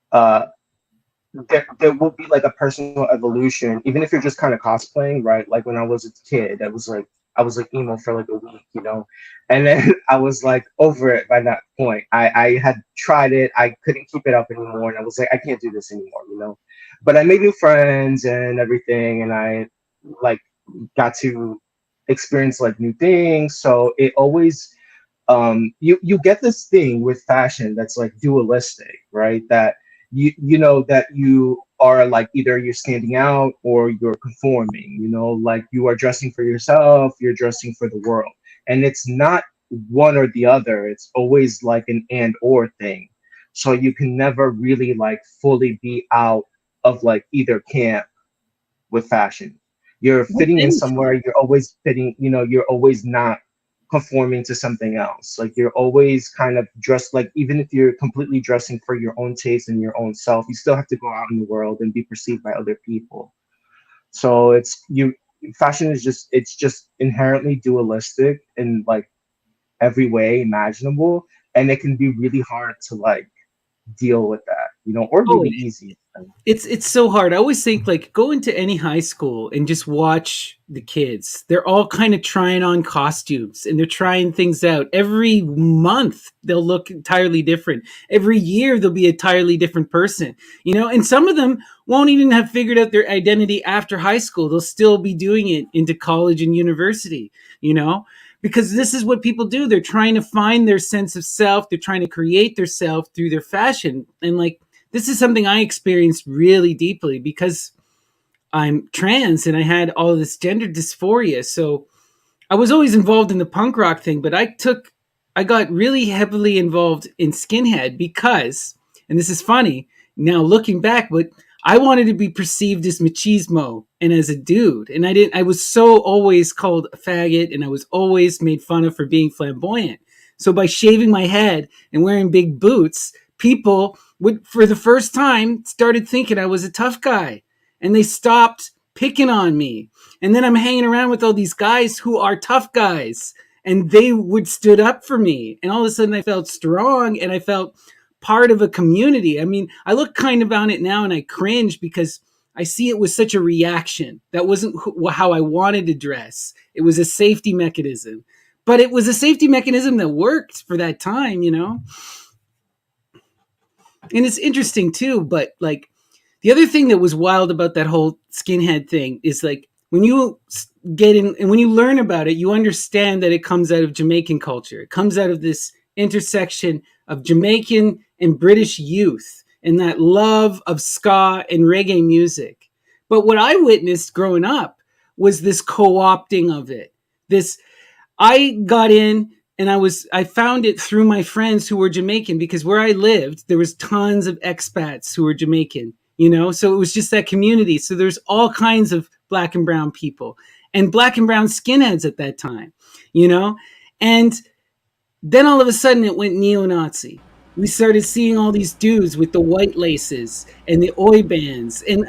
there will be like a personal evolution, even if you're just kind of cosplaying, right? Like when I was a kid, I was like emo for like a week, you know, and then I was like over it by that point. I had tried it, I couldn't keep it up anymore, and I was like, I can't do this anymore, you know. But I made new friends and everything, and I like got to experience like new things. So it always you get this thing with fashion that's like dualistic, right? That you know that you are like either you're standing out or you're conforming, you know, like you are dressing for yourself, you're dressing for the world, and it's not one or the other. It's always like an and or thing. So you can never really like fully be out of like either camp with fashion. You're fitting in somewhere, you're always fitting, you know, you're always not conforming to something else. Like you're always kind of dressed, like even if you're completely dressing for your own taste and your own self, you still have to go out in the world and be perceived by other people. So fashion is just, it's just inherently dualistic in like every way imaginable, and it can be really hard to like deal with that, you know, or Oh, really easy. it's so hard. I always think like go into any high school and just watch the kids. They're all kind of trying on costumes and they're trying things out. Every month they'll look entirely different. Every year they'll be a entirely different person. And some of them won't even have figured out their identity after high school. They'll still be doing it into college and university, because this is what people do. They're trying to find their sense of self. They're trying to create their self through their fashion. And like this is something I experienced really deeply because I'm trans and I had all of this gender dysphoria. So I was always involved in the punk rock thing, but I got really heavily involved in skinhead because, and this is funny now looking back, but I wanted to be perceived as machismo and as a dude. And I was so always called a faggot and I was always made fun of for being flamboyant. So by shaving my head and wearing big boots, people would, for the first time, started thinking I was a tough guy and they stopped picking on me. And then I'm hanging around with all these guys who are tough guys and they would stood up for me. And all of a sudden I felt strong and I felt part of a community. I mean, I look kind of on it now and I cringe because I see it was such a reaction. That wasn't how I wanted to dress. It was a safety mechanism. But it was a safety mechanism that worked for that time, And it's interesting too, but like the other thing that was wild about that whole skinhead thing is like when you get in and when you learn about it, you understand that it comes out of Jamaican culture. It comes out of this intersection of Jamaican and British youth and that love of ska and reggae music. But what I witnessed growing up was this co-opting of it. I got in and I found it through my friends who were Jamaican because where I lived, there was tons of expats who were Jamaican, so it was just that community. So there's all kinds of black and brown people and black and brown skinheads at that time, and then all of a sudden it went neo-Nazi. We started seeing all these dudes with the white laces and the oi bands. And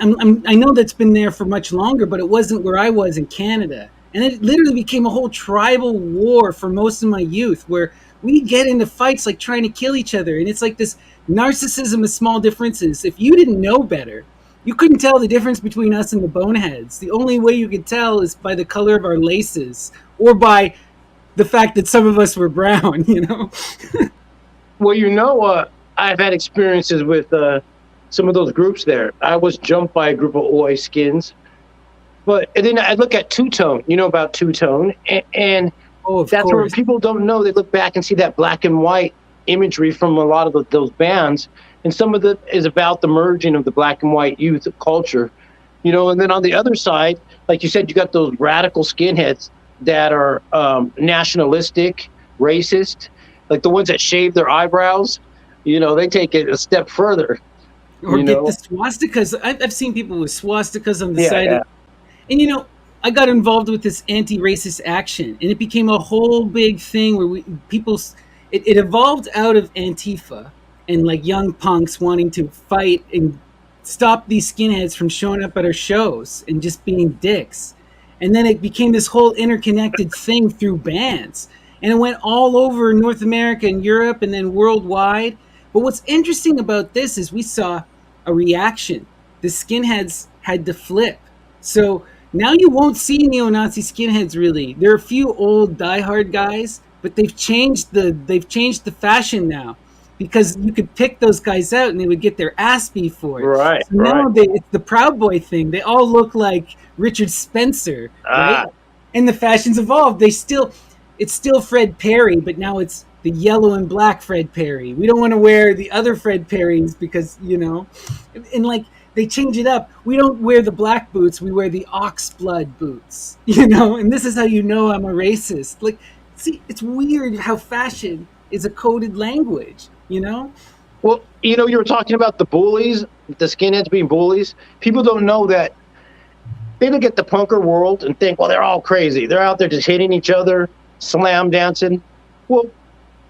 I know that's been there for much longer, but it wasn't where I was in Canada. And it literally became a whole tribal war for most of my youth where we get into fights like trying to kill each other. And it's like this narcissism of small differences. If you didn't know better, you couldn't tell the difference between us and the boneheads. The only way you could tell is by the color of our laces or by the fact that some of us were brown, Well, I've had experiences with some of those groups there. I was jumped by a group of Oi skins. And then I look at Two Tone, about Two Tone, and that's where people don't know. They look back and see that black and white imagery from a lot of those bands, and some of it is about the merging of the black and white youth culture, And then on the other side, like you said, you got those radical skinheads that are nationalistic, racist, like the ones that shave their eyebrows. They take it a step further. Or get the swastikas. I've seen people with swastikas on the side of. And I got involved with this anti-racist action, and it became a whole big thing where it evolved out of Antifa and like young punks wanting to fight and stop these skinheads from showing up at our shows and just being dicks. And then it became this whole interconnected thing through bands, and it went all over North America and Europe and then worldwide. But what's interesting about this is we saw a reaction. The skinheads had to flip. So now you won't see neo-Nazi skinheads really. There are a few old diehard guys, but they've changed the fashion now because you could pick those guys out and they would get their ass beat for it. Right. So now it's the Proud Boy thing. They all look like Richard Spencer, right? And the fashions evolved. It's still Fred Perry, but now it's the yellow and black Fred Perry. We don't want to wear the other Fred Perrys because, and like they change it up. We don't wear the black boots. We wear the ox blood boots, and this is how I'm a racist. Like, see, it's weird how fashion is a coded language, Well, you were talking about the bullies, the skinheads being bullies. People don't know that they look at the punker world and think, well, they're all crazy. They're out there just hitting each other, slam dancing. Well,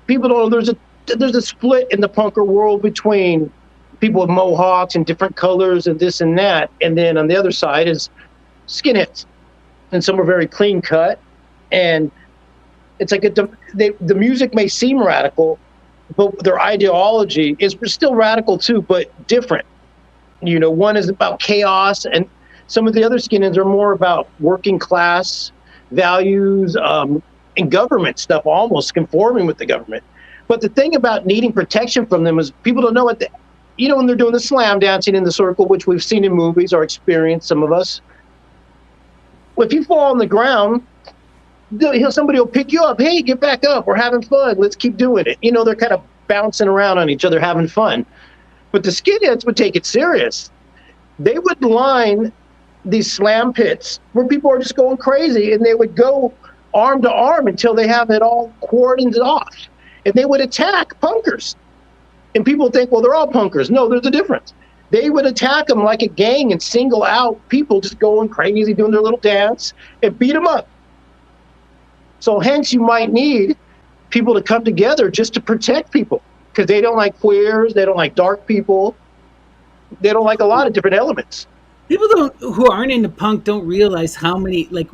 people don't know there's a split in the punker world between people with mohawks and different colors and this and that. And then on the other side is skinheads. And some are very clean cut. And it's like the music may seem radical, but their ideology is still radical too, but different. You know, one is about chaos, and some of the other skin-ins are more about working class values, and government stuff, almost conforming with the government. But the thing about needing protection from them is people don't know what the, you know, when they're doing the slam dancing in the circle, which we've seen in movies or experienced, some of us. If you fall on the ground, somebody will pick you up. Hey, get back up. We're having fun. Let's keep doing it. You know, they're kind of bouncing around on each other, having fun. But the skinheads would take it serious. They would line these slam pits where people are just going crazy, and they would go arm to arm until they have it all cordoned off. And they would attack punkers. And people think, well, they're all punkers. No, there's a difference. They would attack them like a gang and single out people just going crazy, doing their little dance, and beat them up. So hence you might need people to come together just to protect people, because they don't like queers, they don't like dark people, they don't like a lot of different elements. People who aren't into punk don't realize how many, like,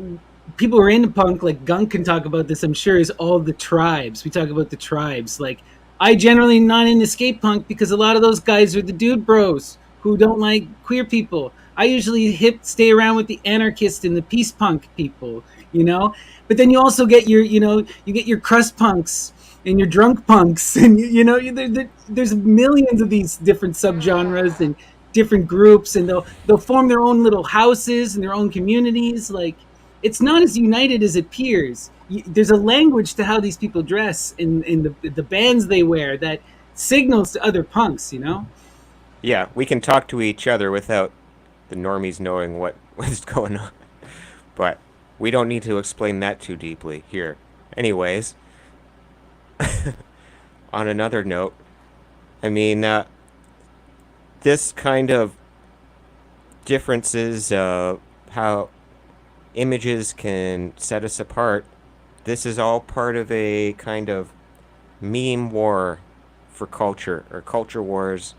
people who are into punk, like Gunk can talk about this, I'm sure, is all the tribes. We talk about the tribes. Like, I generally not into skate punk because a lot of those guys are the dude bros who don't like queer people. I usually stay around with the anarchist and the peace punk people, you know? But then you also get your, you know, you get your crust punks and your drunk punks, and you know, there's millions of these different subgenres and different groups, and they'll form their own little houses and their own communities. Like, it's not as united as it appears. There's a language to how these people dress in the bands they wear that signals to other punks, you know? Yeah, we can talk to each other without the normies knowing what's going on. But we don't need to explain that too deeply here. Anyways, on another note, I mean, this kind of differences of how images can set us apart, this is all part of a kind of meme war for culture, or culture wars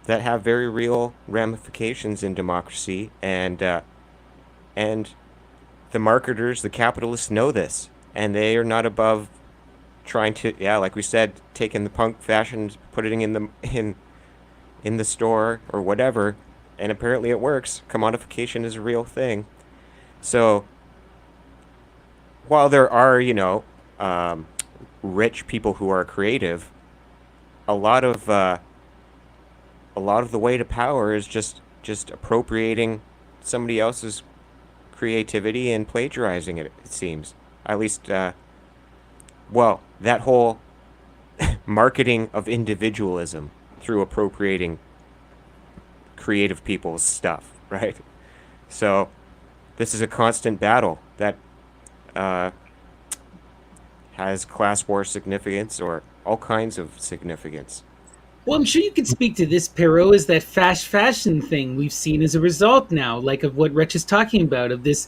that have very real ramifications in democracy, and the marketers, the capitalists know this, and they are not above trying to, yeah, like we said, taking the punk fashion, putting it in the store or whatever, and apparently it works. Commodification is a real thing. So while there are, you know, rich people who are creative, a lot of the way to power is just appropriating somebody else's creativity and plagiarizing it. It seems, at least, well, that whole marketing of individualism through appropriating creative people's stuff, right? So this is a constant battle that has class war significance, or all kinds of significance. Well, I'm sure you could speak to this, Perot, is that fast fashion thing we've seen as a result now, like of what Rich is talking about, of this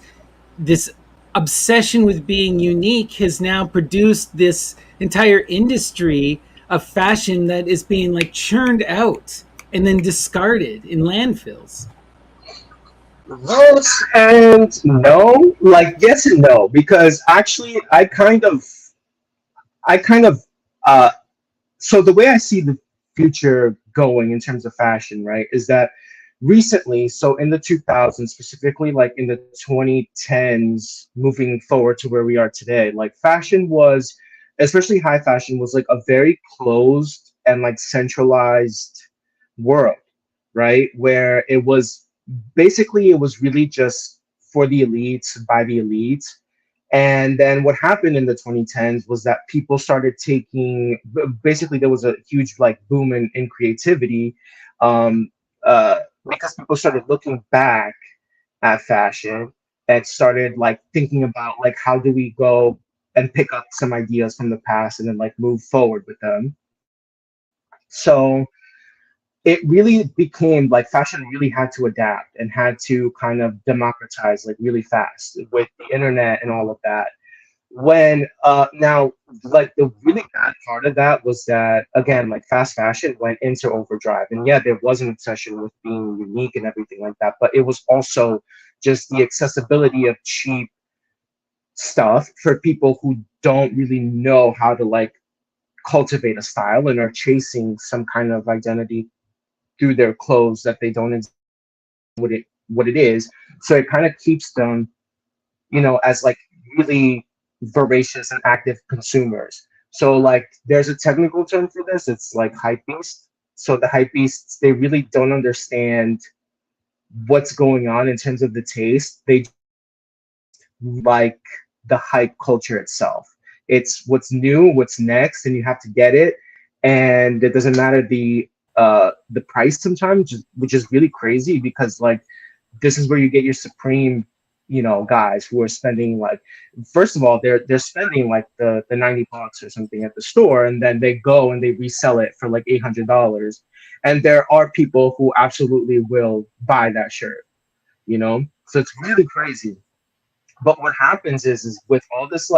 obsession with being unique has now produced this entire industry of fashion that is being like churned out and then discarded in landfills. Yes and no, like yes and no, because actually I kind of uh so the way I see the future going in terms of fashion, right, is that recently, so in the 2000s, specifically like in the 2010s, moving forward to where we are today, like fashion was, especially high fashion, was like a very closed and like centralized world, right? Where it was basically, it was really just for the elites by the elites. And then what happened in the 2010s was that people started taking, basically there was a huge like boom in creativity, um, because people started looking back at fashion and started like thinking about like how do we go and pick up some ideas from the past and then like move forward with them. So it really became like fashion really had to adapt and had to kind of democratize like really fast with the internet and all of that. When now like the really bad part of that was that again like fast fashion went into overdrive, and yeah, there was an obsession with being unique and everything like that, but it was also just the accessibility of cheap stuff for people who don't really know how to like cultivate a style and are chasing some kind of identity through their clothes that they don't what it is. So it kind of keeps them, as like really voracious and active consumers. So like there's a technical term for this. It's like hype beast. So the hype beasts, they really don't understand what's going on in terms of the taste. They like the hype culture itself. It's what's new, what's next, and you have to get it. And it doesn't matter the price sometimes, which is really crazy because like this is where you get your supreme, guys who are spending like, first of all, they're spending like the $90 or something at the store, and then they go and they resell it for like $800. And there are people who absolutely will buy that shirt, so it's really crazy. But what happens is with all this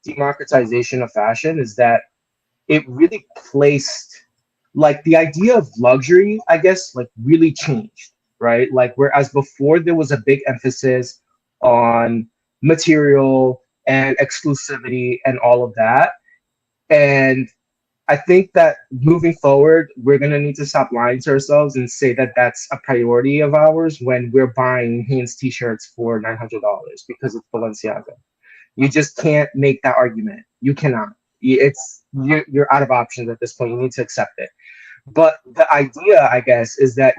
democratization of fashion is that it really placed like the idea of luxury, I guess, like really changed, right? Like whereas before there was a big emphasis on material and exclusivity and all of that. And I think that moving forward, we're going to need to stop lying to ourselves and say that that's a priority of ours when we're buying Hanes t-shirts for $900 because it's Balenciaga. You just can't make that argument. You cannot. You're out of options at this point. You need to accept it. But the idea, I guess, is that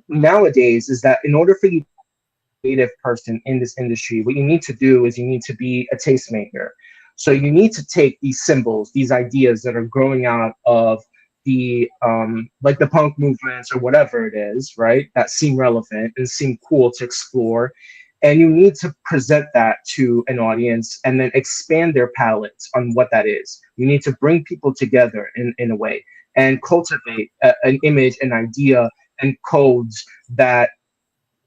nowadays is that in order for you to be a creative person in this industry, what you need to do is you need to be a tastemaker. So you need to take these symbols, these ideas that are growing out of the like the punk movements or whatever it is, right? That seem relevant and seem cool to explore. And you need to present that to an audience and then expand their palettes on what that is. You need to bring people together in a way and cultivate an image, an idea, and codes that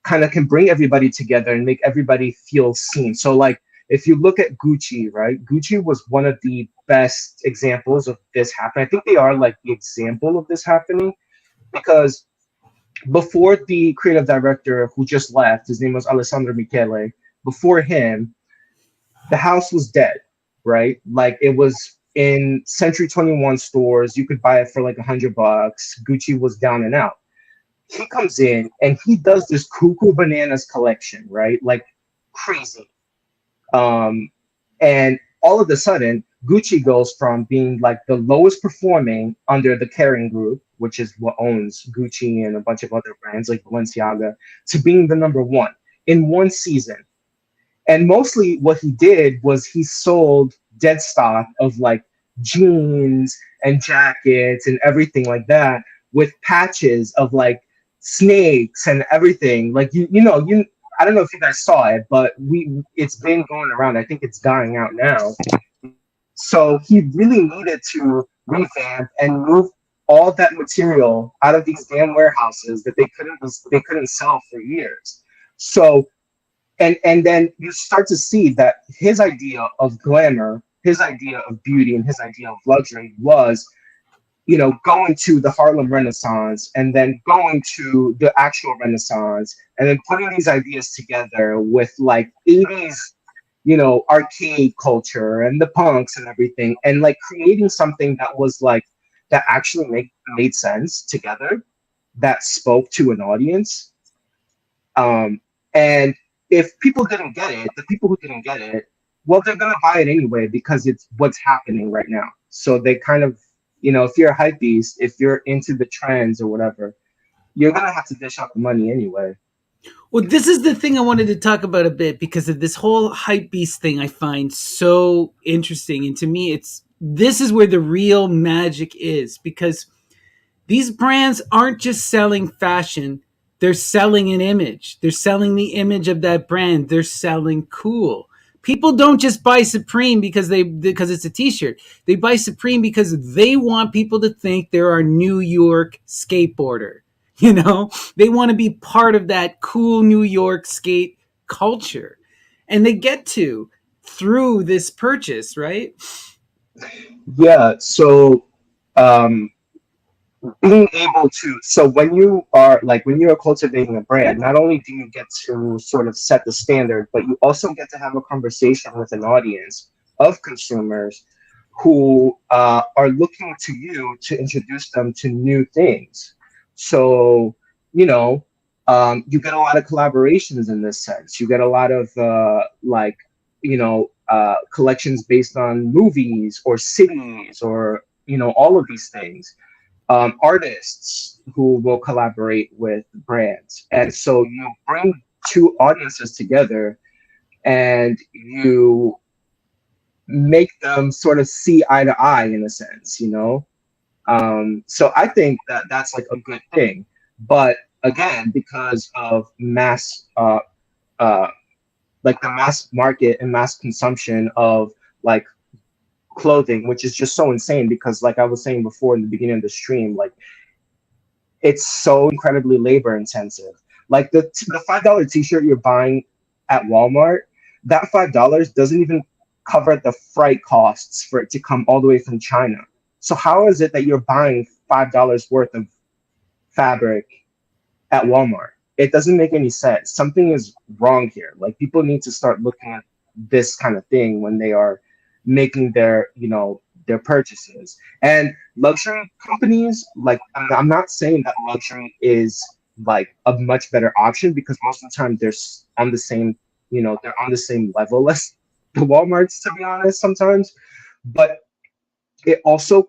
kind of can bring everybody together and make everybody feel seen. So like if you look at Gucci, right? Gucci was one of the best examples of this happening. I think they are like the example of this happening because before the creative director who just left, his name was Alessandro Michele, before him, the house was dead, right? Like it was in Century 21 stores, you could buy it for like $100. Gucci was down and out. He comes in and he does this cuckoo bananas collection, right? Like crazy. And all of a sudden, Gucci goes from being like the lowest performing under the Kering group, which is what owns Gucci and a bunch of other brands like Balenciaga, to being the number one in one season. And mostly what he did was he sold dead stock of like jeans and jackets and everything like that with patches of like snakes and everything. Like I don't know if you guys saw it, but it's been going around. I think it's dying out now. So he really needed to revamp and move all that material out of these damn warehouses that they couldn't sell for years. So and then you start to see that his idea of glamour, his idea of beauty, and his idea of luxury was, going to the Harlem Renaissance and then going to the actual Renaissance and then putting these ideas together with like 80s, arcade culture and the punks and everything, and like creating something that was like that actually made sense together, that spoke to an audience. And if people didn't get it, the people who didn't get it, well, they're gonna buy it anyway because it's what's happening right now. So they kind of, if you're a hype beast, if you're into the trends or whatever, you're gonna have to dish out the money anyway. Well, this is the thing I wanted to talk about a bit because of this whole hype beast thing I find so interesting. And to me, this is where the real magic is, because these brands aren't just selling fashion, they're selling an image. They're selling the image of that brand. They're selling cool. People don't just buy Supreme because it's a t-shirt. They buy Supreme because they want people to think they're a New York skateboarder. They want to be part of that cool New York skate culture. And they get to through this purchase, right? Yeah. So being able to, so when you're cultivating a brand, not only do you get to sort of set the standard, but you also get to have a conversation with an audience of consumers who are looking to you to introduce them to new things. So, you know, you get a lot of collaborations in this sense. You get a lot of like, collections based on movies or cities or, all of these things. Artists who will collaborate with brands. And so you bring two audiences together and you make them sort of see eye to eye in a sense. So I think that that's like a good thing. But again, because of uh, like the mass market and mass consumption of like clothing, which is just so insane because like I was saying before in the beginning of the stream, like it's so incredibly labor intensive. Like the $5 t-shirt you're buying at Walmart, that $5 doesn't even cover the freight costs for it to come all the way from China. So how is it that you're buying $5 worth of fabric at Walmart? It doesn't make any sense. Something is wrong here. Like people need to start looking at this kind of thing when they are making their purchases. And luxury companies, like I'm not saying that luxury is like a much better option because most of the time they're on the same, they're on the same level as the Walmarts, to be honest, sometimes. But it also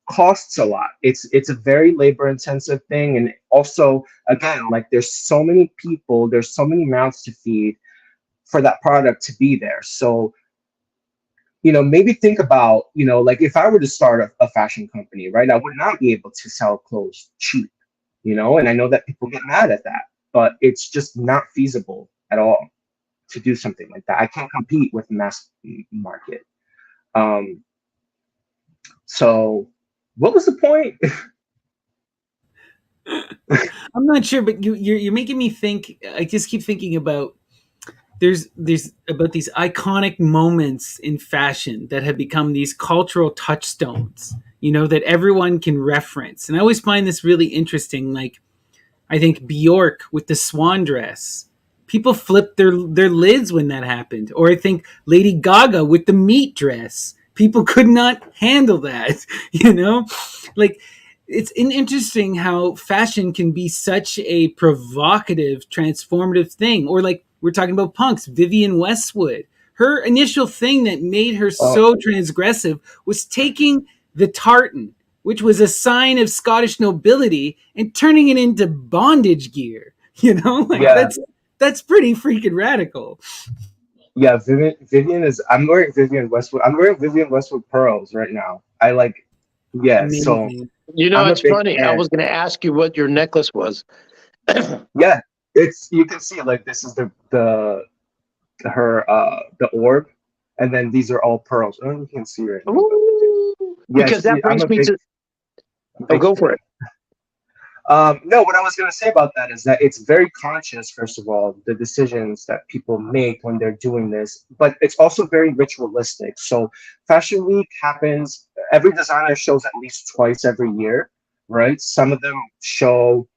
costs a lot. It's a very labor intensive thing. And also, again, like there's so many people, there's so many mouths to feed for that product to be there. So maybe think about, like if I were to start a fashion company, right, I would not be able to sell clothes cheap, and I know that people get mad at that, but it's just not feasible at all to do something like that. I can't compete with the mass market. So what was the point? I'm not sure, but you're making me think. I just keep thinking about there's about these iconic moments in fashion that have become these cultural touchstones, that everyone can reference. And I always find this really interesting. Like, I think Bjork with the swan dress. People flipped their lids when that happened. Or I think Lady Gaga with the meat dress. People could not handle that, Like, it's interesting how fashion can be such a provocative, transformative thing. Or like we're talking about punks, Vivienne Westwood. Her initial thing that made her so transgressive was taking the tartan, which was a sign of Scottish nobility, and turning it into bondage gear. Like Yeah. that's pretty freaking radical. Yeah, Vivian is. I'm wearing Vivienne Westwood. I'm wearing Vivienne Westwood pearls right now. I like. Yeah, so Amazing. I'm a It's big funny. I fan. was going to ask you what your necklace was. Yeah, you can see like this is the orb, and then these are all pearls. Oh, you can see right now. Ooh, Yeah, because see, that brings me to. Oh, go for it. No, what I was going to say about that is that it's very conscious, first of all, the decisions that people make when they're doing this, but it's also very ritualistic. So Fashion Week happens, every designer shows at least twice every year, right? Some of them show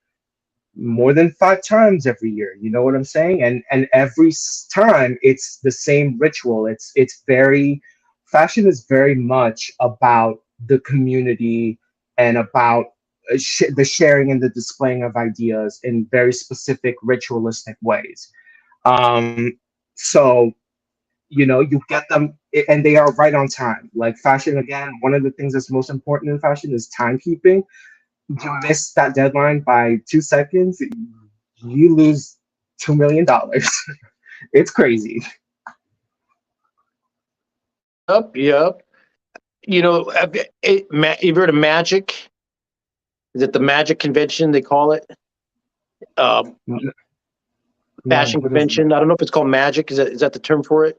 more than 5 times every year. You know what I'm saying? And every time it's the same ritual. It's very, fashion is very much about the community and about the sharing and the displaying of ideas in very specific ritualistic ways. So you get them and they are right on time. Like fashion, again, one of the things that's most important in fashion is timekeeping. You miss that deadline by 2 seconds, you lose $2 million. It's crazy. Yep. You've heard of Magic? Is it the Magic Convention they call it? Fashion convention. I don't know if it's called Magic. Is that the term for it?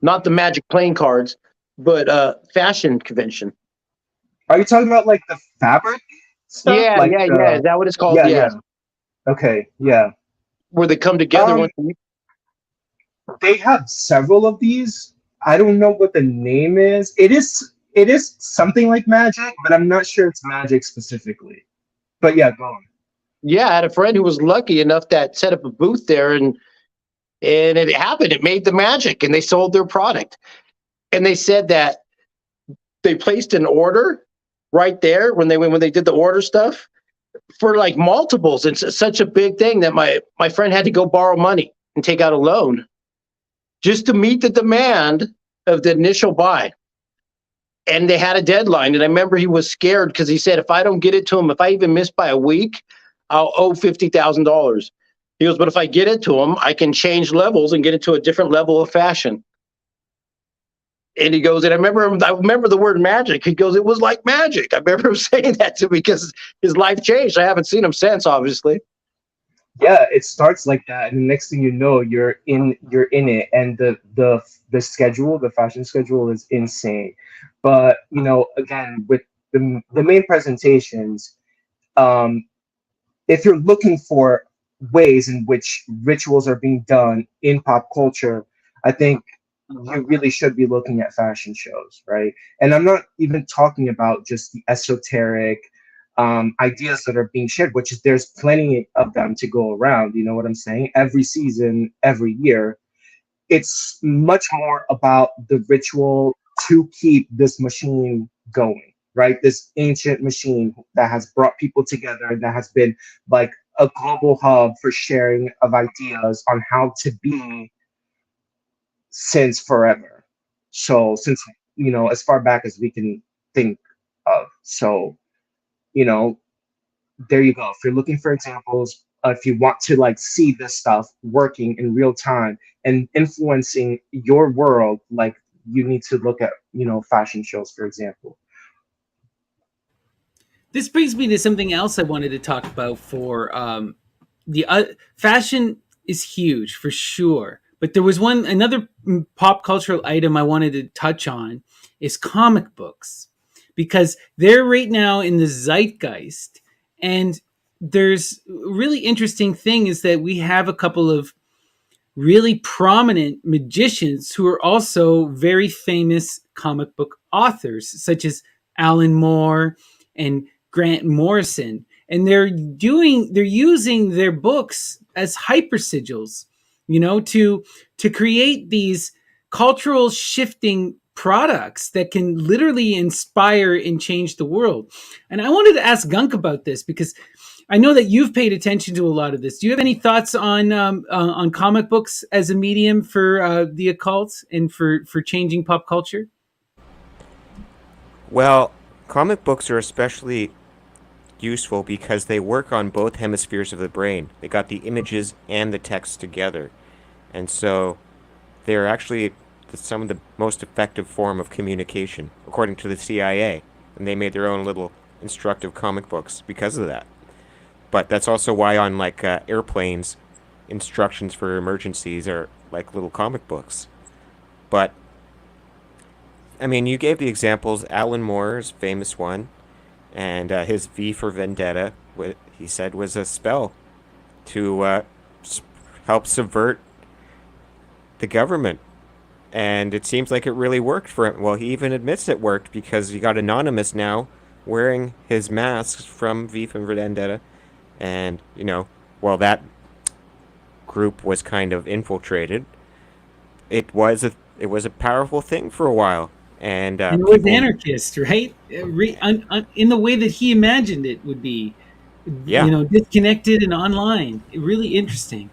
Not the Magic playing cards, but fashion convention. Are you talking about like the fabric stuff? Yeah. Is that what it's called? Yeah. Okay, yeah. Where they come together once a week. They have several of these. I don't know what the name is. It is something like Magic, but I'm not sure it's Magic specifically. But yeah, go on. Yeah, I had a friend who was lucky enough that set up a booth there, and it happened. It made the magic, and they sold their product. And they said that they placed an order right there when they did the order stuff for like multiples. It's such a big thing that my friend had to go borrow money and take out a loan just to meet the demand of the initial buy. And they had a deadline. And I remember he was scared because he said, if I don't get it to him, if I even miss by a week, I'll owe $50,000. He goes, but if I get it to him, I can change levels and get it to a different level of fashion. And he goes, and I remember the word magic. He goes, it was like magic. I remember him saying that to me because his life changed. I haven't seen him since, obviously. Yeah, it starts like that, and the next thing you know, you're in it, and the schedule, the fashion schedule is insane. But again, with the main presentations, um, if you're looking for ways in which rituals are being done in pop culture, I think you really should be looking at fashion shows, right? And I'm not even talking about just the esoteric ideas that are being shared, which is there's plenty of them to go around. You know what I'm saying? Every season, every year, it's much more about the ritual to keep this machine going, right? This ancient machine that has brought people together, that has been like a global hub for sharing of ideas on how to be since forever. So since as far back as we can think of. So, you know, there you go. If you're looking for examples, if you want to like see this stuff working in real time and influencing your world, like you need to look at fashion shows, for example. This brings me to something else I wanted to talk about. For the fashion is huge for sure, but there was another pop cultural item I wanted to touch on is comic books, because they're right now in the zeitgeist. And there's a really interesting thing is that we have a couple of really prominent magicians who are also very famous comic book authors, such as Alan Moore and Grant Morrison. And they're using their books as hyper sigils, to create these cultural shifting products that can literally inspire and change the world. And I wanted to ask Gunk about this because I know that you've paid attention to a lot of this. Do you have any thoughts on comic books as a medium for the occult and for changing pop culture? Well, comic books are especially useful because they work on both hemispheres of the brain. They got the images and the text together. And so they're actually some of the most effective form of communication, according to the CIA. And they made their own little instructive comic books because of that. But that's also why on like airplanes, instructions for emergencies are like little comic books. But I mean, you gave the examples. Alan Moore's famous one, and his V for Vendetta, he said was a spell to help subvert the government. And it seems like it really worked for him. Well, he even admits it worked because he got Anonymous now wearing his masks from V for Vendetta. And, while that group was kind of infiltrated, it was a powerful thing for a while. And it was anarchist, right? In the way that he imagined it would be, yeah. Disconnected and online. Really interesting.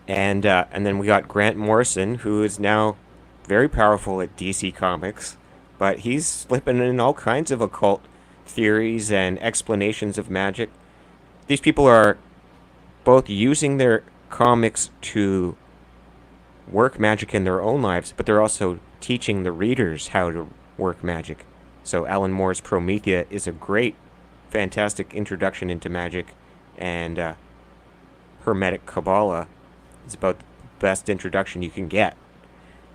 And then we got Grant Morrison, who is now very powerful at DC Comics, but he's slipping in all kinds of occult theories and explanations of magic. These people are both using their comics to work magic in their own lives, but they're also teaching the readers how to work magic. So Alan Moore's Promethea is a great, fantastic introduction into magic, and Hermetic Kabbalah is about the best introduction you can get.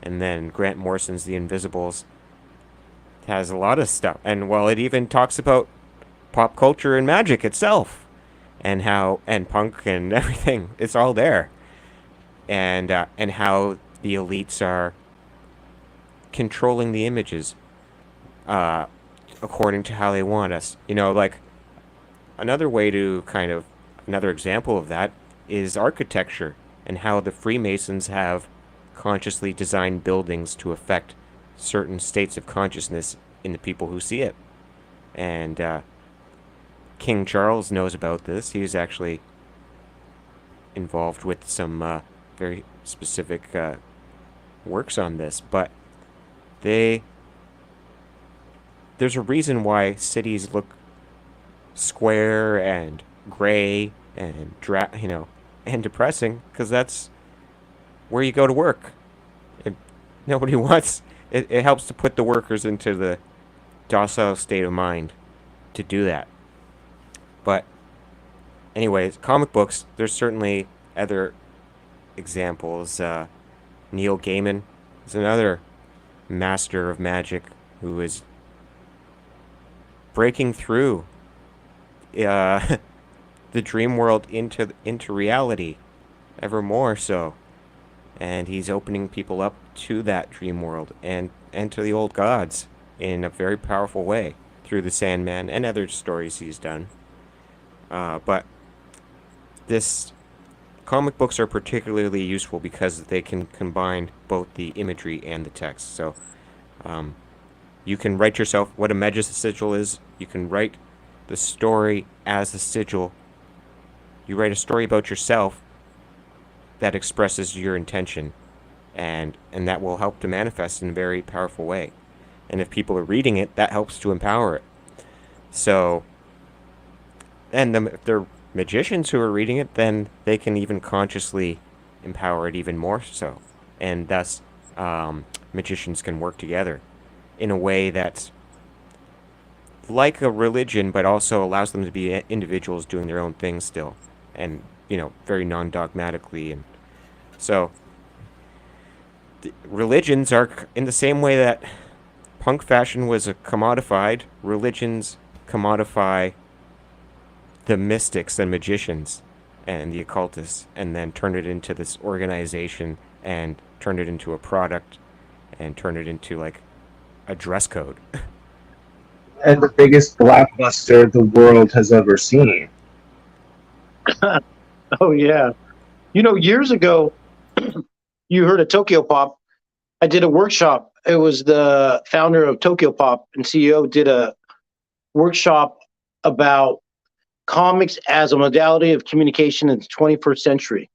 And then Grant Morrison's The Invisibles has a lot of stuff. And well, it even talks about pop culture and magic itself, and punk and everything. It's all there. And how the elites are controlling the images according to how they want us. Like another example of that is architecture, and how the Freemasons have consciously designed buildings to affect certain states of consciousness in the people who see it. And King Charles knows about this. He was actually involved with some very specific works on this. But there's a reason why cities look square and gray and and depressing, because that's where you go to work. Nobody wants it. It helps to put the workers into the docile state of mind to do that. But anyways, comic books, there's certainly other examples. Neil Gaiman is another master of magic who is breaking through the dream world into reality ever more so. And he's opening people up to that dream world and to the old gods in a very powerful way through the Sandman and other stories he's done. But this comic books are particularly useful because they can combine both the imagery and the text. So you can write yourself what a magic sigil is. You can write the story as a sigil. You write a story about yourself that expresses your intention, and that will help to manifest in a very powerful way. And if people are reading it, that helps to empower it. So, and if they're magicians who are reading it, then they can even consciously empower it even more so. And thus, magicians can work together in a way that's like a religion, but also allows them to be individuals doing their own thing still. And, very non-dogmatically. And so, religions are in the same way that punk fashion was a commodified, religions commodify the mystics and magicians and the occultists, and then turn it into this organization and turn it into a product and turn it into like a dress code. And the biggest blockbuster the world has ever seen. Oh yeah. Years ago, you heard of Tokyo Pop. I did a workshop. It was the founder of Tokyo Pop and CEO did a workshop about comics as a modality of communication in the 21st century.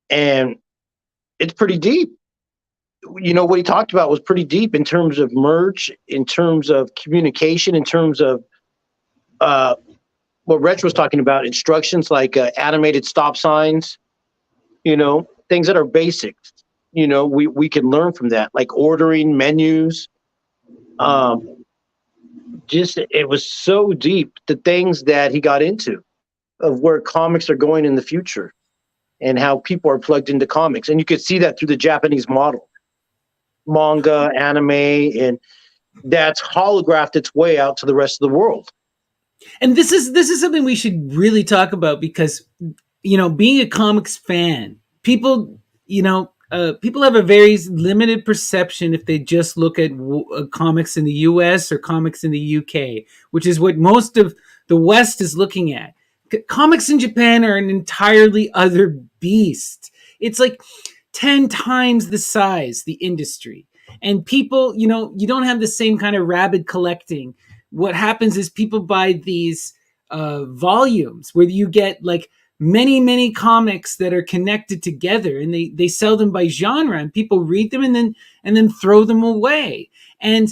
And it's pretty deep. What he talked about was pretty deep in terms of merch, in terms of communication, in terms of what Rich was talking about, instructions like animated stop signs, things that are basic. We can learn from that, like ordering menus. It was so deep, the things that he got into of where comics are going in the future and how people are plugged into comics. And you could see that through the Japanese model, manga, anime, and that's holographed its way out to the rest of the world. And this is something we should really talk about because, being a comics fan, people have a very limited perception if they just look at comics in the US or comics in the UK, which is what most of the West is looking at. Comics in Japan are an entirely other beast. It's like 10 times the size, the industry. And people, you don't have the same kind of rabid collecting. What happens is people buy these volumes where you get like many comics that are connected together, and they sell them by genre, and people read them and then throw them away. And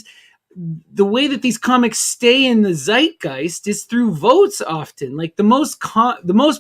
the way that these comics stay in the zeitgeist is through votes often. Like the most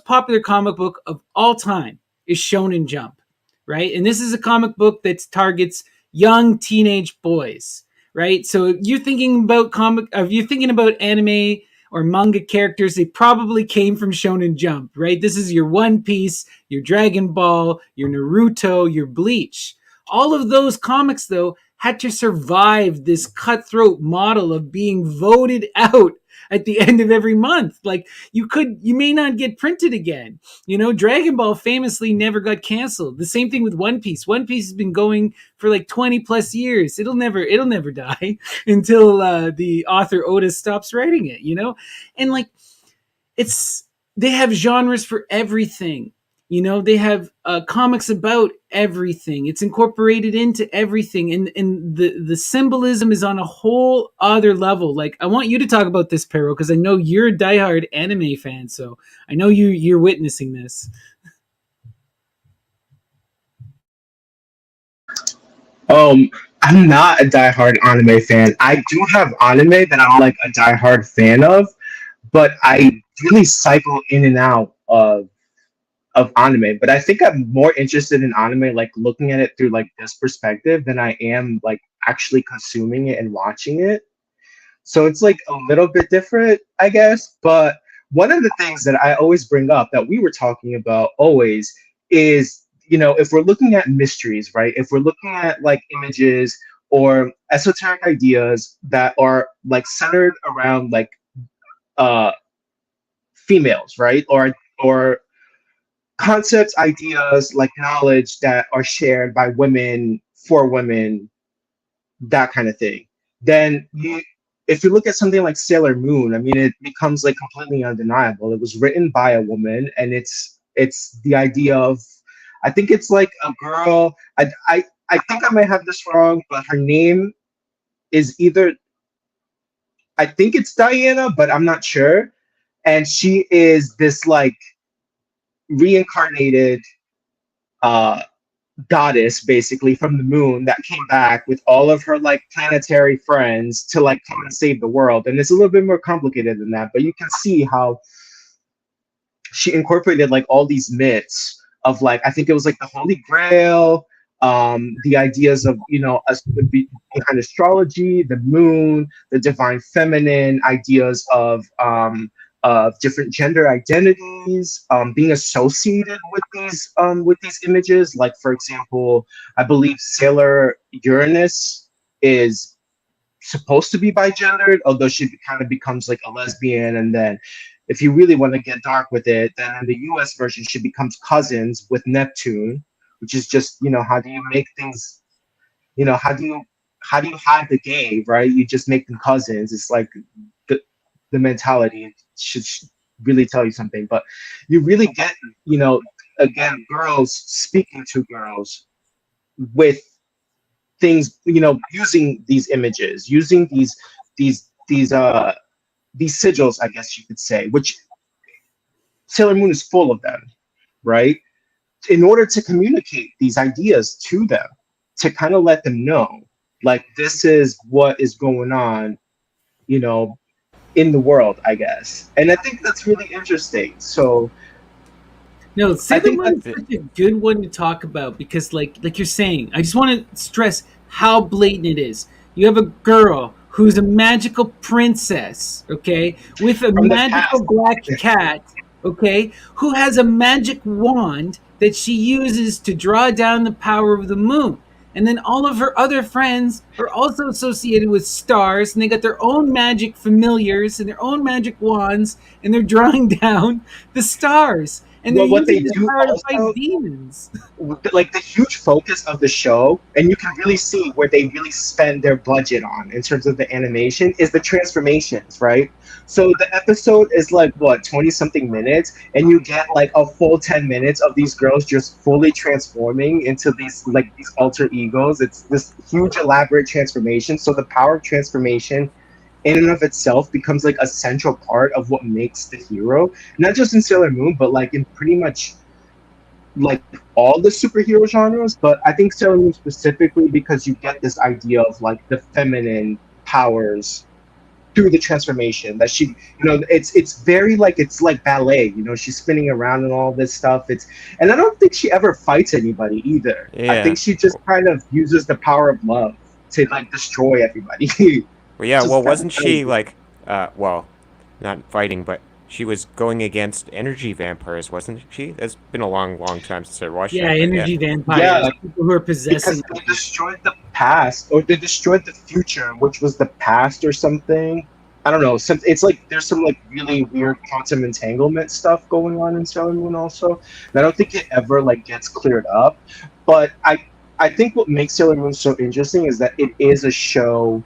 popular comic book of all time is Shonen Jump, right? And this is a comic book that targets young teenage boys, right? So if you're thinking about anime or manga characters, they probably came from Shonen Jump, right? This is your One Piece, your Dragon Ball, your Naruto, your Bleach. All of those comics, though, had to survive this cutthroat model of being voted out at the end of every month. Like you may not get printed again. Dragon Ball famously never got canceled. The same thing with One Piece. One Piece has been going for like 20 plus years. It'll never die until the author Oda stops writing it, And like they have genres for everything. You know, they have comics about everything. It's incorporated into everything, and the symbolism is on a whole other level. Like, I want you to talk about this, Pero, because I know you're a diehard anime fan, so I know you're witnessing this. Um, I'm not a diehard anime fan. I do have anime that I'm like a diehard fan of, but I really cycle in and out of anime. But I think I'm more interested in anime, like looking at it through like this perspective, than I am like actually consuming it and watching it. So it's like a little bit different, I guess. But one of the things that I always bring up that we were talking about always is, if we're looking at mysteries, right? If we're looking at like images or esoteric ideas that are like centered around like uh females, right? Or concepts, ideas, like knowledge that are shared by women for women, that kind of thing. Then if you look at something like Sailor Moon, I mean, it becomes like completely undeniable. It was written by a woman, and it's the idea of, I think it's like a girl. I think I might have this wrong, but her name is either, I think it's Diana, but I'm not sure. And she is this like reincarnated uh goddess basically from the moon that came back with all of her like planetary friends to like come and save the world. And it's a little bit more complicated than that, but you can see how she incorporated like all these myths of like, I think it was like the Holy Grail, the ideas of, us behind astrology, the moon, the divine feminine, ideas of different gender identities, being associated with these images. Like, for example, I believe Sailor Uranus is supposed to be bigendered, although she kind of becomes like a lesbian. And then, if you really want to get dark with it, then in the U.S. version, she becomes cousins with Neptune, which is just, how do you make things, how do you hide the gay, right? You just make them cousins. It's like the mentality should really tell you something. But you really get, again, girls speaking to girls with things, using these images, using these sigils, I guess you could say, which Sailor Moon is full of them, right? In order to communicate these ideas to them, to kind of let them know, like, this is what is going on, in the world, I guess. And I think that's really interesting. So No, I Sailor think Moon is that, such a good one to talk about because, like you're saying, I just want to stress how blatant it is. You have a girl who's a magical princess, okay, with a from the past, magical black cat, okay, who has a magic wand that she uses to draw down the power of the moon. And then all of her other friends are also associated with stars, and they got their own magic familiars and their own magic wands, and they're drawing down the stars, and they're well, what they using the do power to fight also, demons. like the huge focus of the show, and you can really see where they really spend their budget on in terms of the animation, is the transformations, right? So the episode is like what, 20 something minutes, and you get like a full 10 minutes of these girls just fully transforming into these alter egos. It's this huge elaborate transformation. So the power of transformation in and of itself becomes like a central part of what makes the hero, not just in Sailor Moon, but like in pretty much like all the superhero genres. But I think Sailor Moon specifically, because you get this idea of like the feminine powers through the transformation that she, it's very like, it's like ballet, she's spinning around and all this stuff. And I don't think she ever fights anybody either. I Yeah. think she just kind of uses the power of love to like destroy everybody. Well, yeah. Just Well, kind of wasn't she like, well, not fighting, but she was going against energy vampires, wasn't she? It's been a long, long time since I watched Yeah, that. But yeah, energy vampires, Yeah, people who are possessing. because they destroyed the past, or they destroyed the future, which was the past or something. I don't know. It's like there's some like really weird quantum entanglement stuff going on in Sailor Moon also. And I don't think it ever like gets cleared up. But I think what makes Sailor Moon so interesting is that it is a show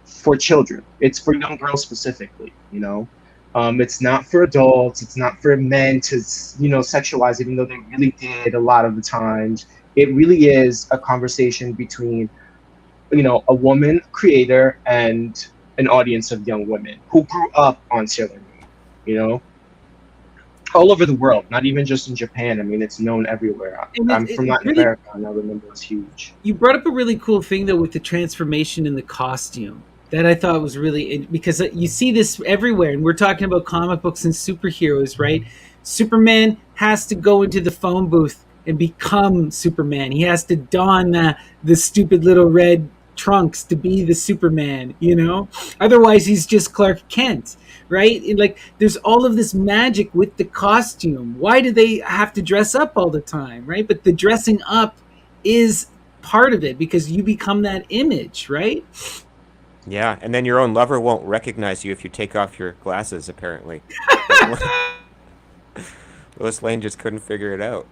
for children. It's for young girls specifically. It's not for adults. It's not for men to, sexualize, even though they really did a lot of the times. It really is a conversation between, a woman creator and an audience of young women who grew up on Sailor Moon, you know, all over the world, not even just in Japan. I mean, it's known everywhere. And I'm from it's Latin really, America, and I remember it was huge. you brought up a really cool thing though with the transformation in the costume that I thought was really because you see this everywhere, and we're talking about comic books and superheroes, right? Superman has to go into the phone booth and become Superman. He has to don the stupid little red trunks to be the Superman, you know? Otherwise, he's just Clark Kent, right? And like, there's all of this magic with the costume. Why do they have to dress up all the time, right? But the dressing up is part of it because you become that image, right? Yeah, and then your own lover won't recognize you if you take off your glasses, apparently. Like, Lois Lane just couldn't figure it out.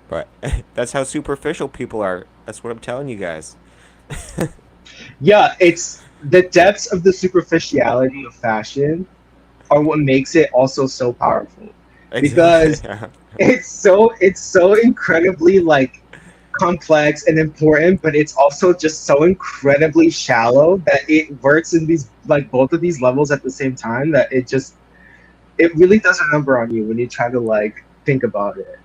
But that's how superficial people are. That's what I'm telling you guys. Yeah, it's the depths of the superficiality of fashion are what makes it also so powerful, Exactly. because it's so incredibly like complex and important, but it's also just so incredibly shallow that it works in these, like, both of these levels at the same time, that it really does a number on you when you try to like think about it.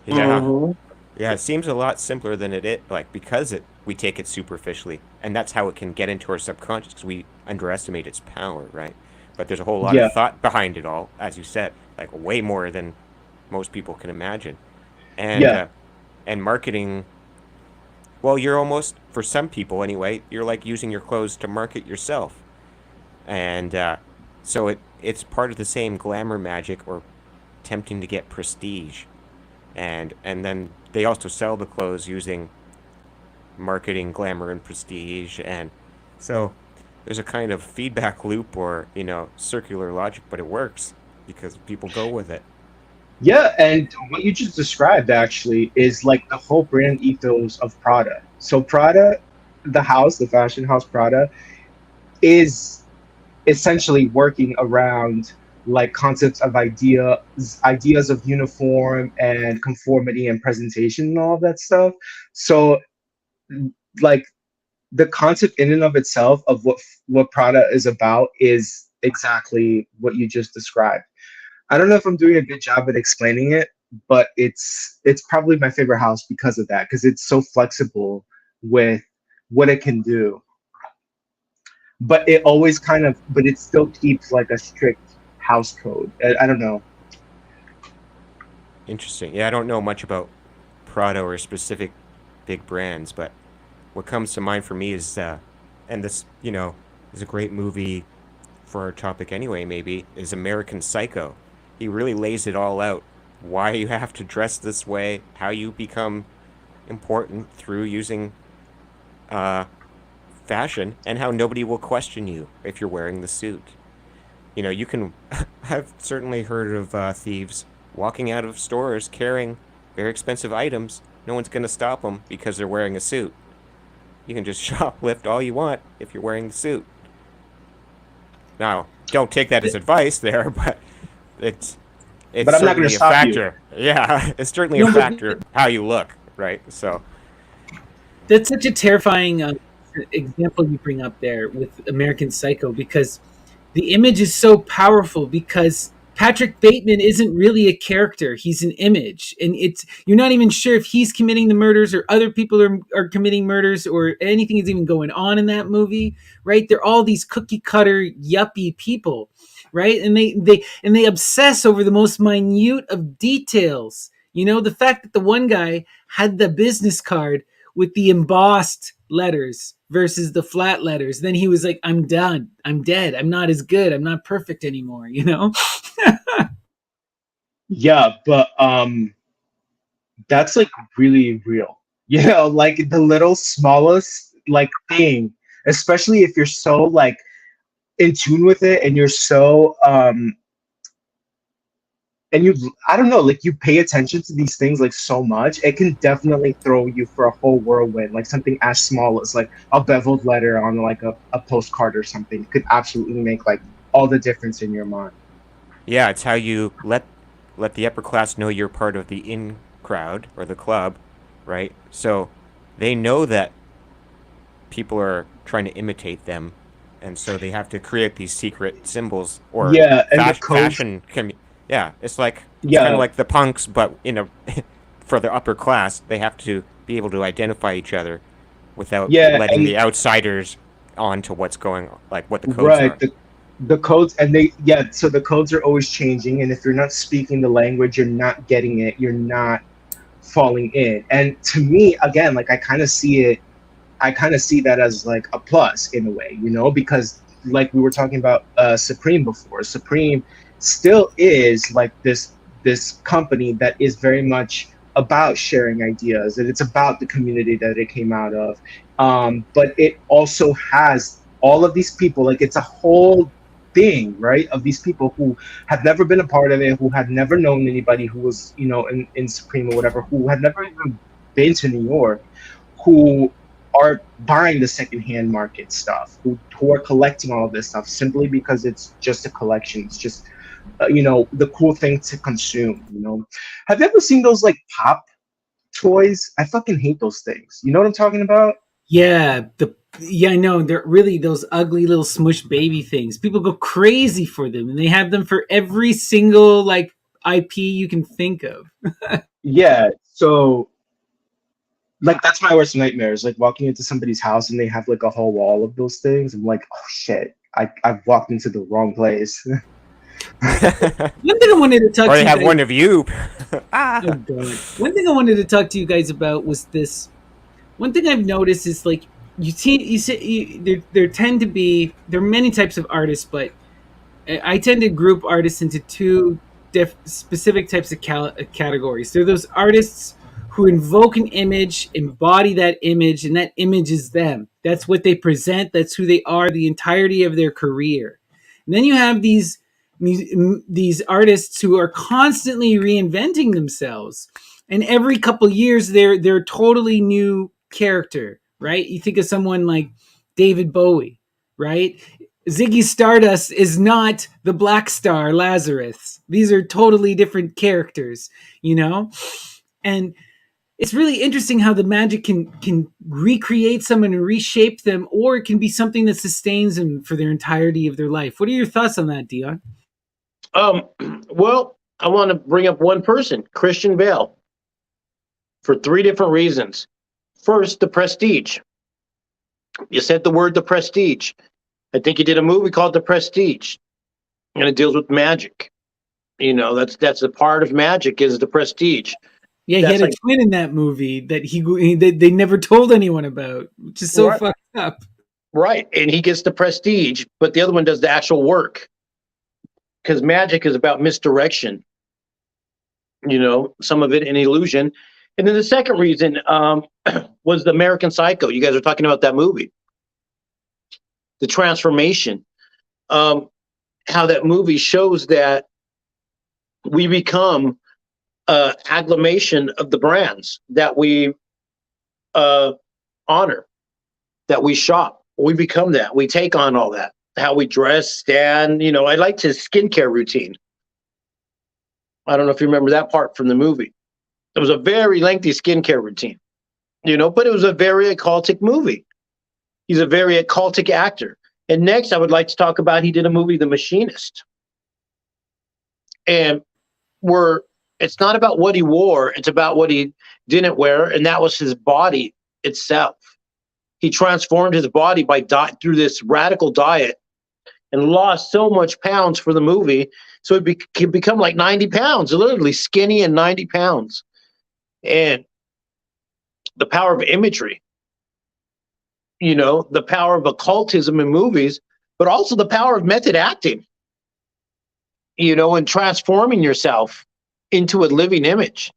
Yeah. Mhm. Yeah, it seems a lot simpler than it is, like, because we take it superficially, and that's how it can get into our subconscious, because we underestimate its power, right? But there's a whole lot of Yeah, thought behind it all, as you said, like way more than most people can imagine. And yeah, uh, and marketing, well, you're almost, for some people anyway, you're like using your clothes to market yourself, and so it's part of the same glamour magic or tempting to get prestige, and then they also sell the clothes using marketing, glamour, and prestige, and so there's a kind of feedback loop or circular logic, but it works because people go with it. yeah. And what you just described actually is like the whole brand ethos of Prada. So Prada, the fashion house Prada, is essentially working around like concepts of ideas of uniform and conformity and presentation and all of that stuff. So like the concept in and of itself of what Prada is about is exactly what you just described. I don't know if I'm doing a good job at explaining it, but it's probably my favorite house because of that, because it's so flexible with what it can do, but it still keeps like a strict house code. I don't know. Interesting. Yeah, I don't know much about Prada or specific big brands, but what comes to mind for me is, and this, is a great movie for our topic anyway, maybe, is American Psycho. He really lays it all out. Why you have to dress this way, how you become important through using uh, fashion, and how nobody will question you if you're wearing the suit. You can. I've certainly heard of thieves walking out of stores carrying very expensive items. No one's going to stop them because they're wearing a suit. You can just shoplift all you want if you're wearing the suit. Now, don't take that as advice there, but it's But it's I'm not going to certainly a stop you. factor. Yeah, it's certainly a No, but factor how you look, right? So, that's such a terrifying example you bring up there with American Psycho because the image is so powerful because Patrick Bateman isn't really a character. He's an image. And it's you're not even sure if he's committing the murders or other people are committing murders or anything is even going on in that movie, right? They're all these cookie cutter yuppie people, right? And they obsess over the most minute of details. You know, the fact that the one guy had the business card with the embossed letters versus the flat letters. Then he was like, I'm done. I'm dead. I'm not as good. I'm not perfect anymore, you know? Yeah, but that's like really real. Like the little smallest like thing, especially if you're so like in tune with it and you're so and you I don't know, like you pay attention to these things like so much, it can definitely throw you for a whole whirlwind. Like something as small as like a beveled letter on like a postcard or something could absolutely make like all the difference in your mind. Yeah, it's how you let the upper class know you're part of the in crowd or the club, right? So they know that people are trying to imitate them, and so they have to create these secret symbols or Yeah, and the codes. fashion. Yeah, it's kind of Yeah, like the punks, but in a for the upper class, they have to be able to identify each other without yeah, letting and the outsiders on to what's going on, like what the codes right. are. The codes, and they, yeah, so the codes are always changing, and if you're not speaking the language, you're not getting it, you're not falling in. And to me, again, like I kind of see that as like a plus in a way, because like we were talking about Supreme before. Supreme still is like this company that is very much about sharing ideas, and it's about the community that it came out of. But it also has all of these people, like it's a whole thing, right? Of these people who have never been a part of it, who had never known anybody who was, in Supreme or whatever, who had never even been to New York, who are buying the secondhand market stuff, who are collecting all of this stuff simply because it's just a collection. It's just the cool thing to consume. Have you ever seen those like pop toys? I fucking hate those things. You know what I'm talking about? Yeah, I know they're really those ugly little smush baby things. People go crazy for them, and they have them for every single like IP you can think of. Yeah. So like that's my worst nightmare is like walking into somebody's house and they have like a whole wall of those things. I'm like, oh shit, I've walked into the wrong place. One thing I wanted to talk Or to they you have guys. one of you. Oh god. One thing I wanted to talk to you guys about was this. One thing I've noticed is like you see there tend to be there are many types of artists, but I tend to group artists into two specific types of categories. They're those artists who invoke an image, embody that image, and that image is them. That's what they present. That's who they are the entirety of their career. And then you have these artists who are constantly reinventing themselves, and every couple years they're totally new character. Right? You think of someone like David Bowie, right? Ziggy Stardust is not the Black Star Lazarus. These are totally different characters, you know? And it's really interesting how the magic can recreate someone and reshape them, or it can be something that sustains them for their entirety of their life. What are your thoughts on that, Dion? Um, well, I want to bring up one person, Christian Bale, for three different reasons. First, the prestige. You said the word the prestige. I think he did a movie called The Prestige, and it deals with magic. That's a part of magic is the prestige. Yeah, he That's had a like twin in that movie that they never told anyone about, which is so right, fucked up. right, and he gets the prestige, but the other one does the actual work because magic is about misdirection. Some of it an illusion. And then the second reason was the American Psycho. You guys are talking about that movie, the transformation. Um, how that movie shows that we become acclamation of the brands that we uh, honor, that we shop. We become that. We take on all that. How we dress, stand. I liked his skincare routine. I don't know if you remember that part from the movie. It was a very lengthy skincare routine, but it was a very occultic movie. He's a very occultic actor. And next, I would like to talk about he did a movie, The Machinist. And where it's not about what he wore, it's about what he didn't wear, and that was his body itself. He transformed his body through this radical diet and lost so much pounds for the movie. So it could become like 90 pounds, literally skinny and 90 pounds. And the power of imagery, the power of occultism in movies, but also the power of method acting, and transforming yourself into a living image.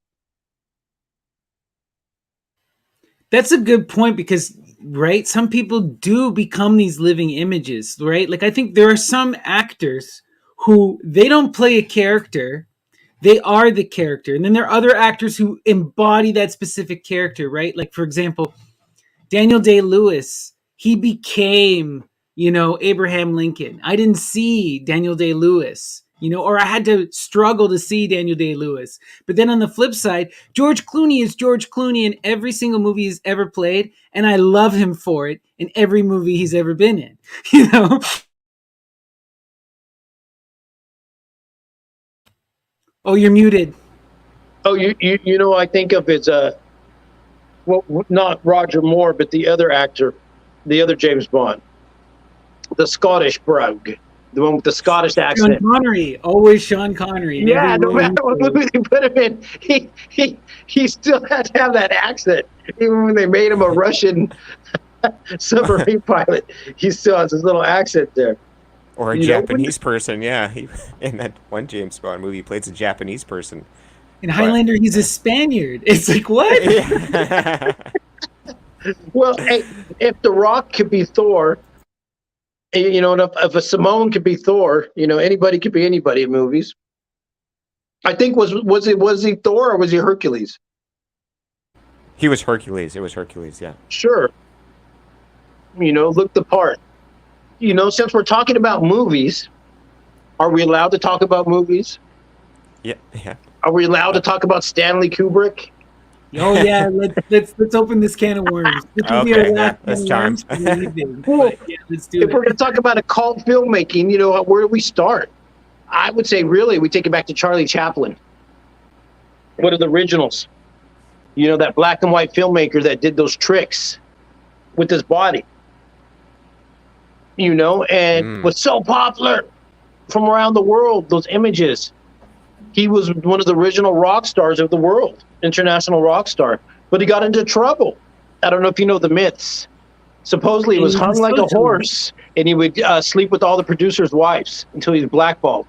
That's a good point because right, some people do become these living images, right? Like I think there are some actors who they don't play a character, they are the character. And then there are other actors who embody that specific character, right? Like for example, Daniel Day-Lewis, he became Abraham Lincoln. I didn't see Daniel Day-Lewis, or I had to struggle to see Daniel Day-Lewis. But then on the flip side, George Clooney is George Clooney in every single movie he's ever played, and I love him for it in every movie he's ever been in. You know? Oh, you're muted. Oh, I think of as well, not Roger Moore, but the other actor, the other James Bond, the Scottish brogue, the one with the Scottish Sean accent. Connery, always Sean Connery. In Yeah, every no role matter what he movie they put him in, he still had to have that accent. Even when they made him a Russian submarine pilot, he still has his little accent there. Or a Japanese person, yeah. In that one James Bond movie, he plays a Japanese person. In Highlander, he's a Spaniard. It's like, what? Yeah. Well, hey, if The Rock could be Thor, and if a Simone could be Thor, anybody could be anybody in movies. I think was he Thor or was he Hercules? He was Hercules. It was Hercules, yeah. Sure. Looked the part. Since we're talking about movies, are we allowed to talk about movies? Yeah. Are we allowed to talk about Stanley Kubrick? Oh yeah, let's open this can of worms. This will be our Okay, last that's can of time. worms for the evening. Well, But, yeah, let's do If we're it. going to talk about occult filmmaking, where do we start? I would say really we take it back to Charlie Chaplin. What are the originals? That black and white filmmaker that did those tricks with his body. And was so popular from around the world, those images. He was one of the original rock stars of the world, international rock star. But he got into trouble. I don't know if you know the myths. Supposedly he was hung like a horse, and he would sleep with all the producers' wives until he was blackballed.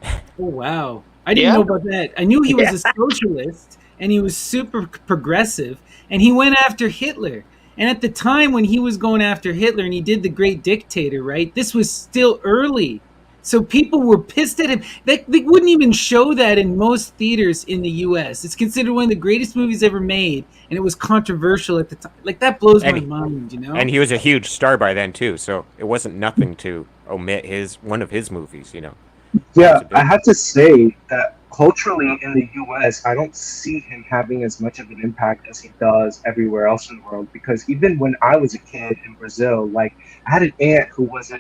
Oh wow, I didn't know about that. I knew he was a socialist and he was super progressive, and he went after Hitler. And at the time when he was going after Hitler and he did The Great Dictator, right? This was still early. So people were pissed at him. They wouldn't even show that in most theaters in the U.S. It's considered one of the greatest movies ever made, and it was controversial at the time. Like, that blows my mind, And he was a huge star by then too, so it wasn't nothing to omit one of his movies, Yeah, I have to say that culturally in the U.S., I don't see him having as much of an impact as he does everywhere else in the world. Because even when I was a kid in Brazil, like, I had an aunt who was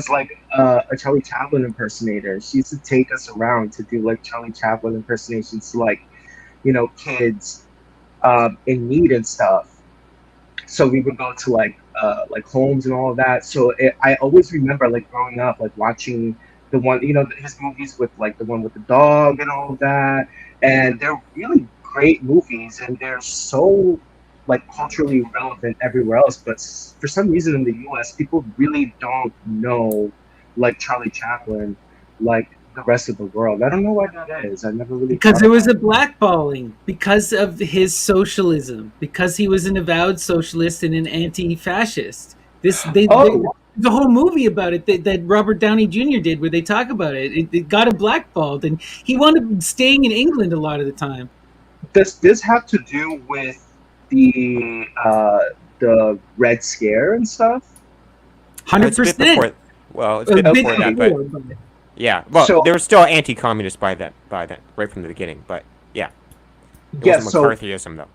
like a Charlie Chaplin impersonator. She used to take us around to do like Charlie Chaplin impersonations to like, kids in need and stuff. So we would go to like homes and all of that. So I always remember like growing up, like watching the one, his movies with like the one with the dog and all of that. And they're really great movies, and they're so like culturally relevant everywhere else, but for some reason in the US people really don't know like Charlie Chaplin like the rest of the world. I don't know why that is. I never really Because there was a blackballing because of his socialism, because he was an avowed socialist and an anti-fascist. There's a whole movie about it that Robert Downey Jr. did where they talk about it. It got him blackballed, and he wound up staying in England a lot of the time. Does this have to do with the Red Scare and stuff? 100%. Well, it's a bit before that, but yeah. Well, so, they were still anti-communist by that, right from the beginning. But yeah, it wasn't McCarthyism though.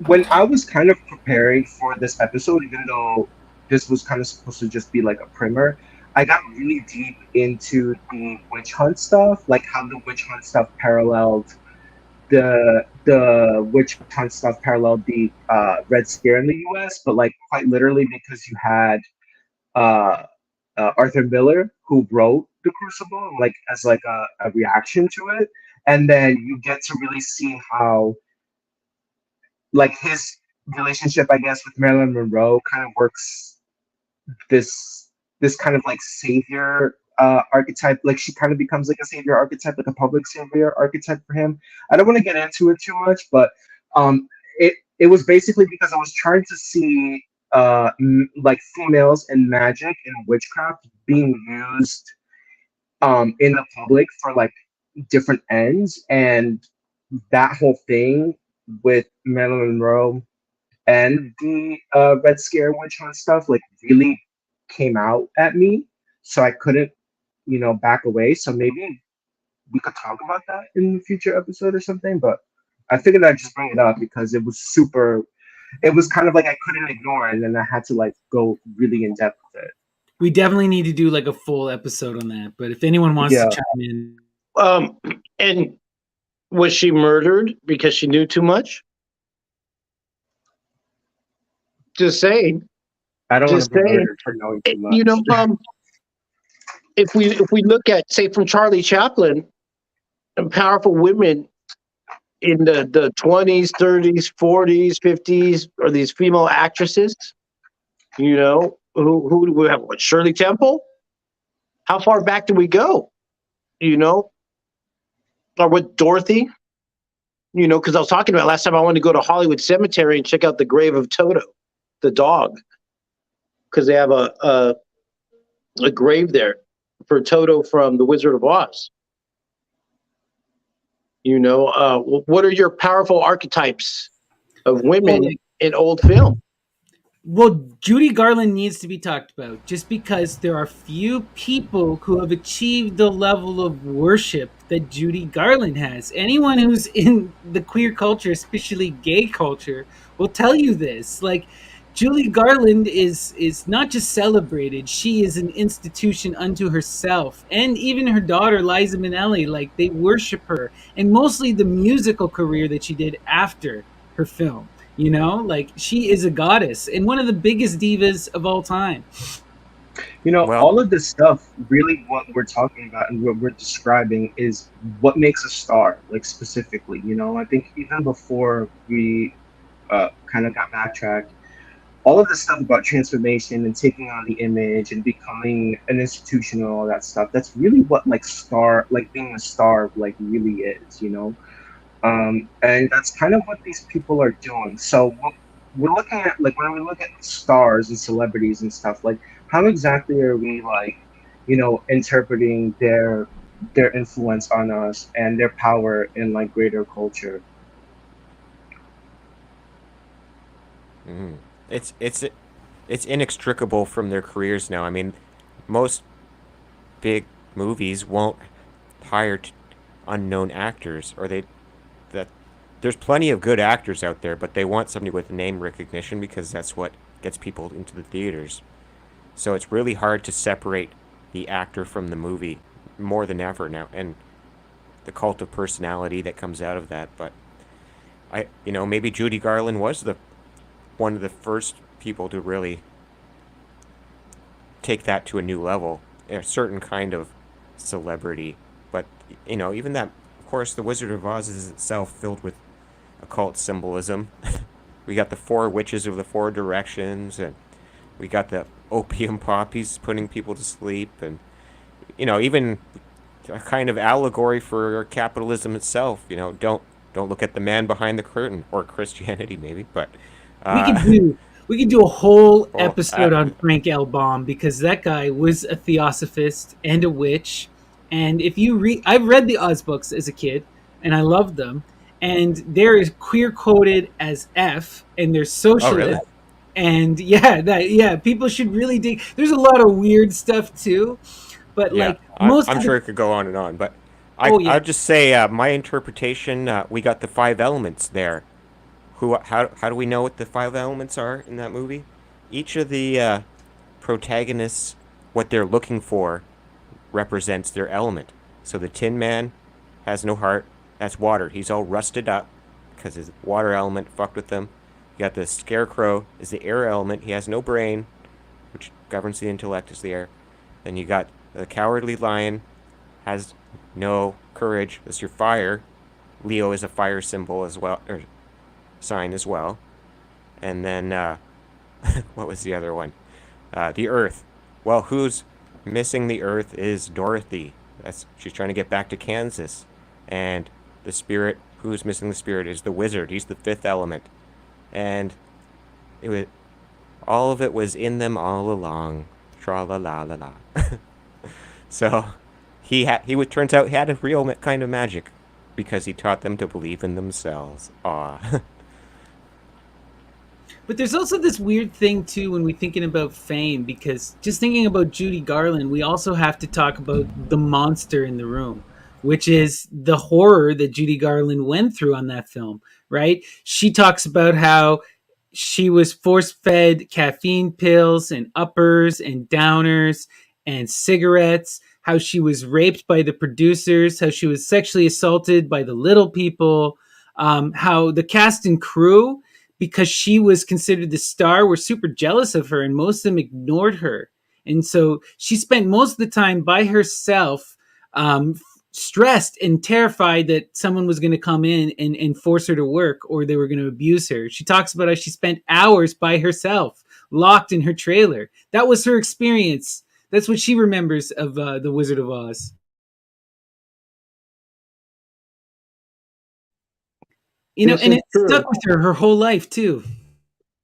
When I was kind of preparing for this episode, even though this was kind of supposed to just be like a primer, I got really deep into the witch hunt stuff, like how the witch hunt stuff paralleled the witch hunt stuff paralleled the Red Scare in the U.S., but like quite literally because you had Arthur Miller who wrote The Crucible, like as like a reaction to it, and then you get to really see how like his relationship, I guess, with Marilyn Monroe kind of works this kind of like savior archetype. Like she kind of becomes like a savior archetype, like a public savior archetype for him. I don't want to get into it too much, but it was basically because I was trying to see like females and magic and witchcraft being used in the public for like different ends, and that whole thing with Marilyn Monroe and the Red Scare witch hunt stuff like really came out at me, so I couldn't, back away. So maybe we could talk about that in the future episode or something. But I figured I'd just bring it up because it was super. It was kind of like I couldn't ignore it, and then I had to like go really in depth with it. We definitely need to do like a full episode on that. But if anyone wants to Yeah. chime in, And was she murdered because she knew too much? Just saying. I don't want Just to be saying. murdered for knowing too much. You know, if we look at, say, from Charlie Chaplin, and powerful women in the 20s, 30s, 40s, 50s, or these female actresses, who do we have? What, Shirley Temple? How far back do we go? Or with Dorothy? Because I was talking about last time I wanted to go to Hollywood Cemetery and check out the grave of Toto, the dog, because they have a grave there for Toto from The Wizard of Oz. What are your powerful archetypes of women in old film? well, Judy Garland needs to be talked about just because there are few people who have achieved the level of worship that Judy Garland has. Anyone who's in the queer culture, especially gay culture, will tell you this. Like, Julie Garland is not just celebrated; she is an institution unto herself, and even her daughter Liza Minnelli, like they worship her, and mostly the musical career that she did after her film. Like she is a goddess and one of the biggest divas of all time. Well, All of this stuff, really what we're talking about and what we're describing is what makes a star, like specifically. I think even before we kind of got backtracked, all of this stuff about transformation and taking on the image and becoming an institution and all that stuff, that's really what like being a star, like really is. And that's kind of what these people are doing. So what we're looking at, like when we look at stars and celebrities and stuff, like how exactly are we like, interpreting their influence on us and their power in like greater culture? mhm. It's inextricable from their careers now. I mean, most big movies won't hire unknown actors, or that there's plenty of good actors out there, but they want somebody with name recognition because that's what gets people into the theaters. So it's really hard to separate the actor from the movie more than ever now, and the cult of personality that comes out of that. But maybe Judy Garland was the one of the first people to really take that to a new level, a certain kind of celebrity. But even that, of course, the Wizard of Oz is itself filled with occult symbolism. We got the four witches of the four directions, and we got the opium poppies putting people to sleep, and even a kind of allegory for capitalism itself. Don't look at the man behind the curtain, or Christianity maybe, but We could uh, do we could do a whole well, episode on Frank L. Baum because that guy was a theosophist and a witch. And if you read, I've read the Oz books as a kid, and I loved them. And they're queer coded as F, and they're oh socialist. really? And people should really dig. There's a lot of weird stuff too, but Yeah, like most I'm of sure the it could go on and on, but oh yeah, I'll just say my interpretation. We got the five elements there. How do we know what the five elements are in that movie? Each of the protagonists, what they're looking for, represents their element. So the Tin Man has no heart. That's water. He's all rusted up because his water element fucked with him. You got the Scarecrow is the air element. He has no brain, which governs the intellect is the air. Then you got the Cowardly Lion, has no courage. That's your fire. Leo is a fire symbol as well, or sign as well. And then what was the other one? The Earth. Well, who's missing the Earth is Dorothy. She's trying to get back to Kansas. And the Spirit, who's missing the Spirit is the Wizard. He's the fifth element. And it was all of it was in them all along. Tra la la la la. So turns out he had a real kind of magic because he taught them to believe in themselves. Aw. But there's also this weird thing too when we're thinking about fame, because just thinking about Judy Garland, we also have to talk about the monster in the room, which is the horror that Judy Garland went through on that film, right? She talks about how she was force fed caffeine pills and uppers and downers and cigarettes, how she was raped by the producers, how she was sexually assaulted by the little people, how the cast and crew, because she was considered the star, were super jealous of her and most of them ignored her. And so she spent most of the time by herself, stressed and terrified that someone was going to come in and force her to work or they were going to abuse her. She talks about how she spent hours by herself, locked in her trailer. That was her experience. That's what she remembers of The Wizard of Oz. You know, This and is it true. stuck with her whole life too.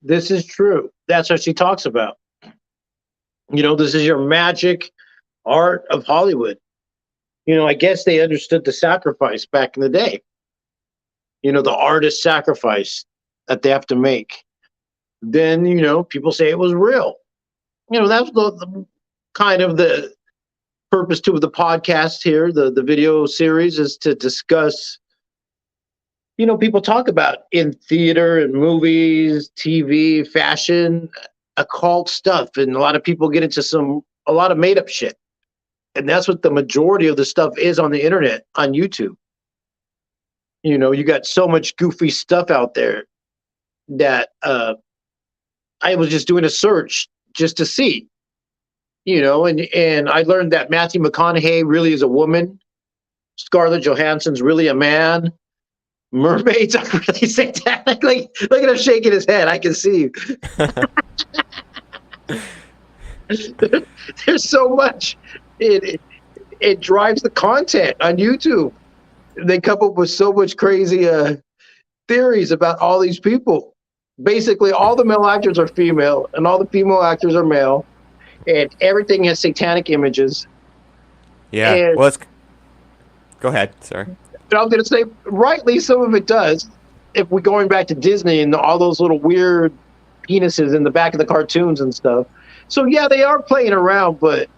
This is true. That's what she talks about. This is your magic art of Hollywood. I guess they understood the sacrifice back in the day. The artist sacrifice that they have to make. Then, people say it was real. That's the kind of the purpose to the podcast here, the video series, is to discuss, people talk about in theater and movies, TV, fashion, occult stuff. And a lot of people get into a lot of made up shit. And that's what the majority of the stuff is on the internet, on YouTube. You got so much goofy stuff out there that I was just doing a search just to see, and I learned that Matthew McConaughey really is a woman. Scarlett Johansson's really a man. Mermaids are really satanic. Like, look at him shaking his head. I can see. There's so much. It drives the content on YouTube. They come up with so much crazy theories about all these people. Basically, all the male actors are female, and all the female actors are male, and everything has satanic images. Yeah. And, Well, go ahead. Sorry. I was going to say, rightly, some of it does. If we're going back to Disney and all those little weird penises in the back of the cartoons and stuff. So, yeah, they are playing around, but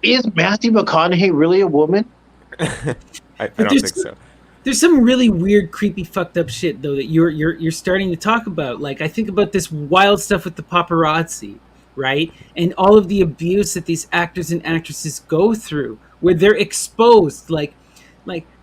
is Matthew McConaughey really a woman? I don't think so. There's some really weird, creepy, fucked up shit though that you're starting to talk about. Like, I think about this wild stuff with the paparazzi, right? And all of the abuse that these actors and actresses go through, where they're exposed. Like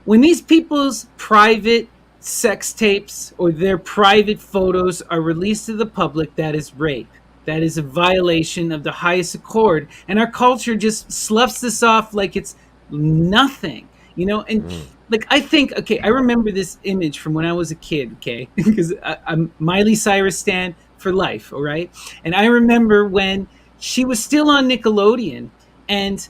when these people's private sex tapes or their private photos are released to the public, that is rape. That is a violation of the highest accord, and our culture just sloughs this off like it's nothing, and like, I think, okay, I remember this image from when I was a kid, okay, because I'm Miley Cyrus stan for life, all right. And I remember when she was still on Nickelodeon, and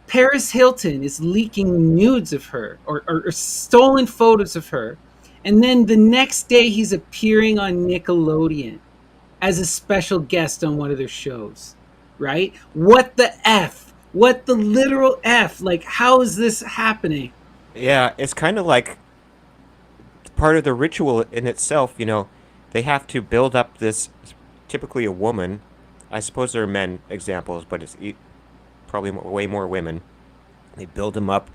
Paris Hilton is leaking nudes of her, or stolen photos of her, and then the next day he's appearing on Nickelodeon as a special guest on one of their shows, right? What the F? What the literal F? Like, how is this happening? Yeah, it's kind of like part of the ritual in itself. They have to build up this. Typically, a woman. I suppose there are men examples, but it's probably way more women. They build them up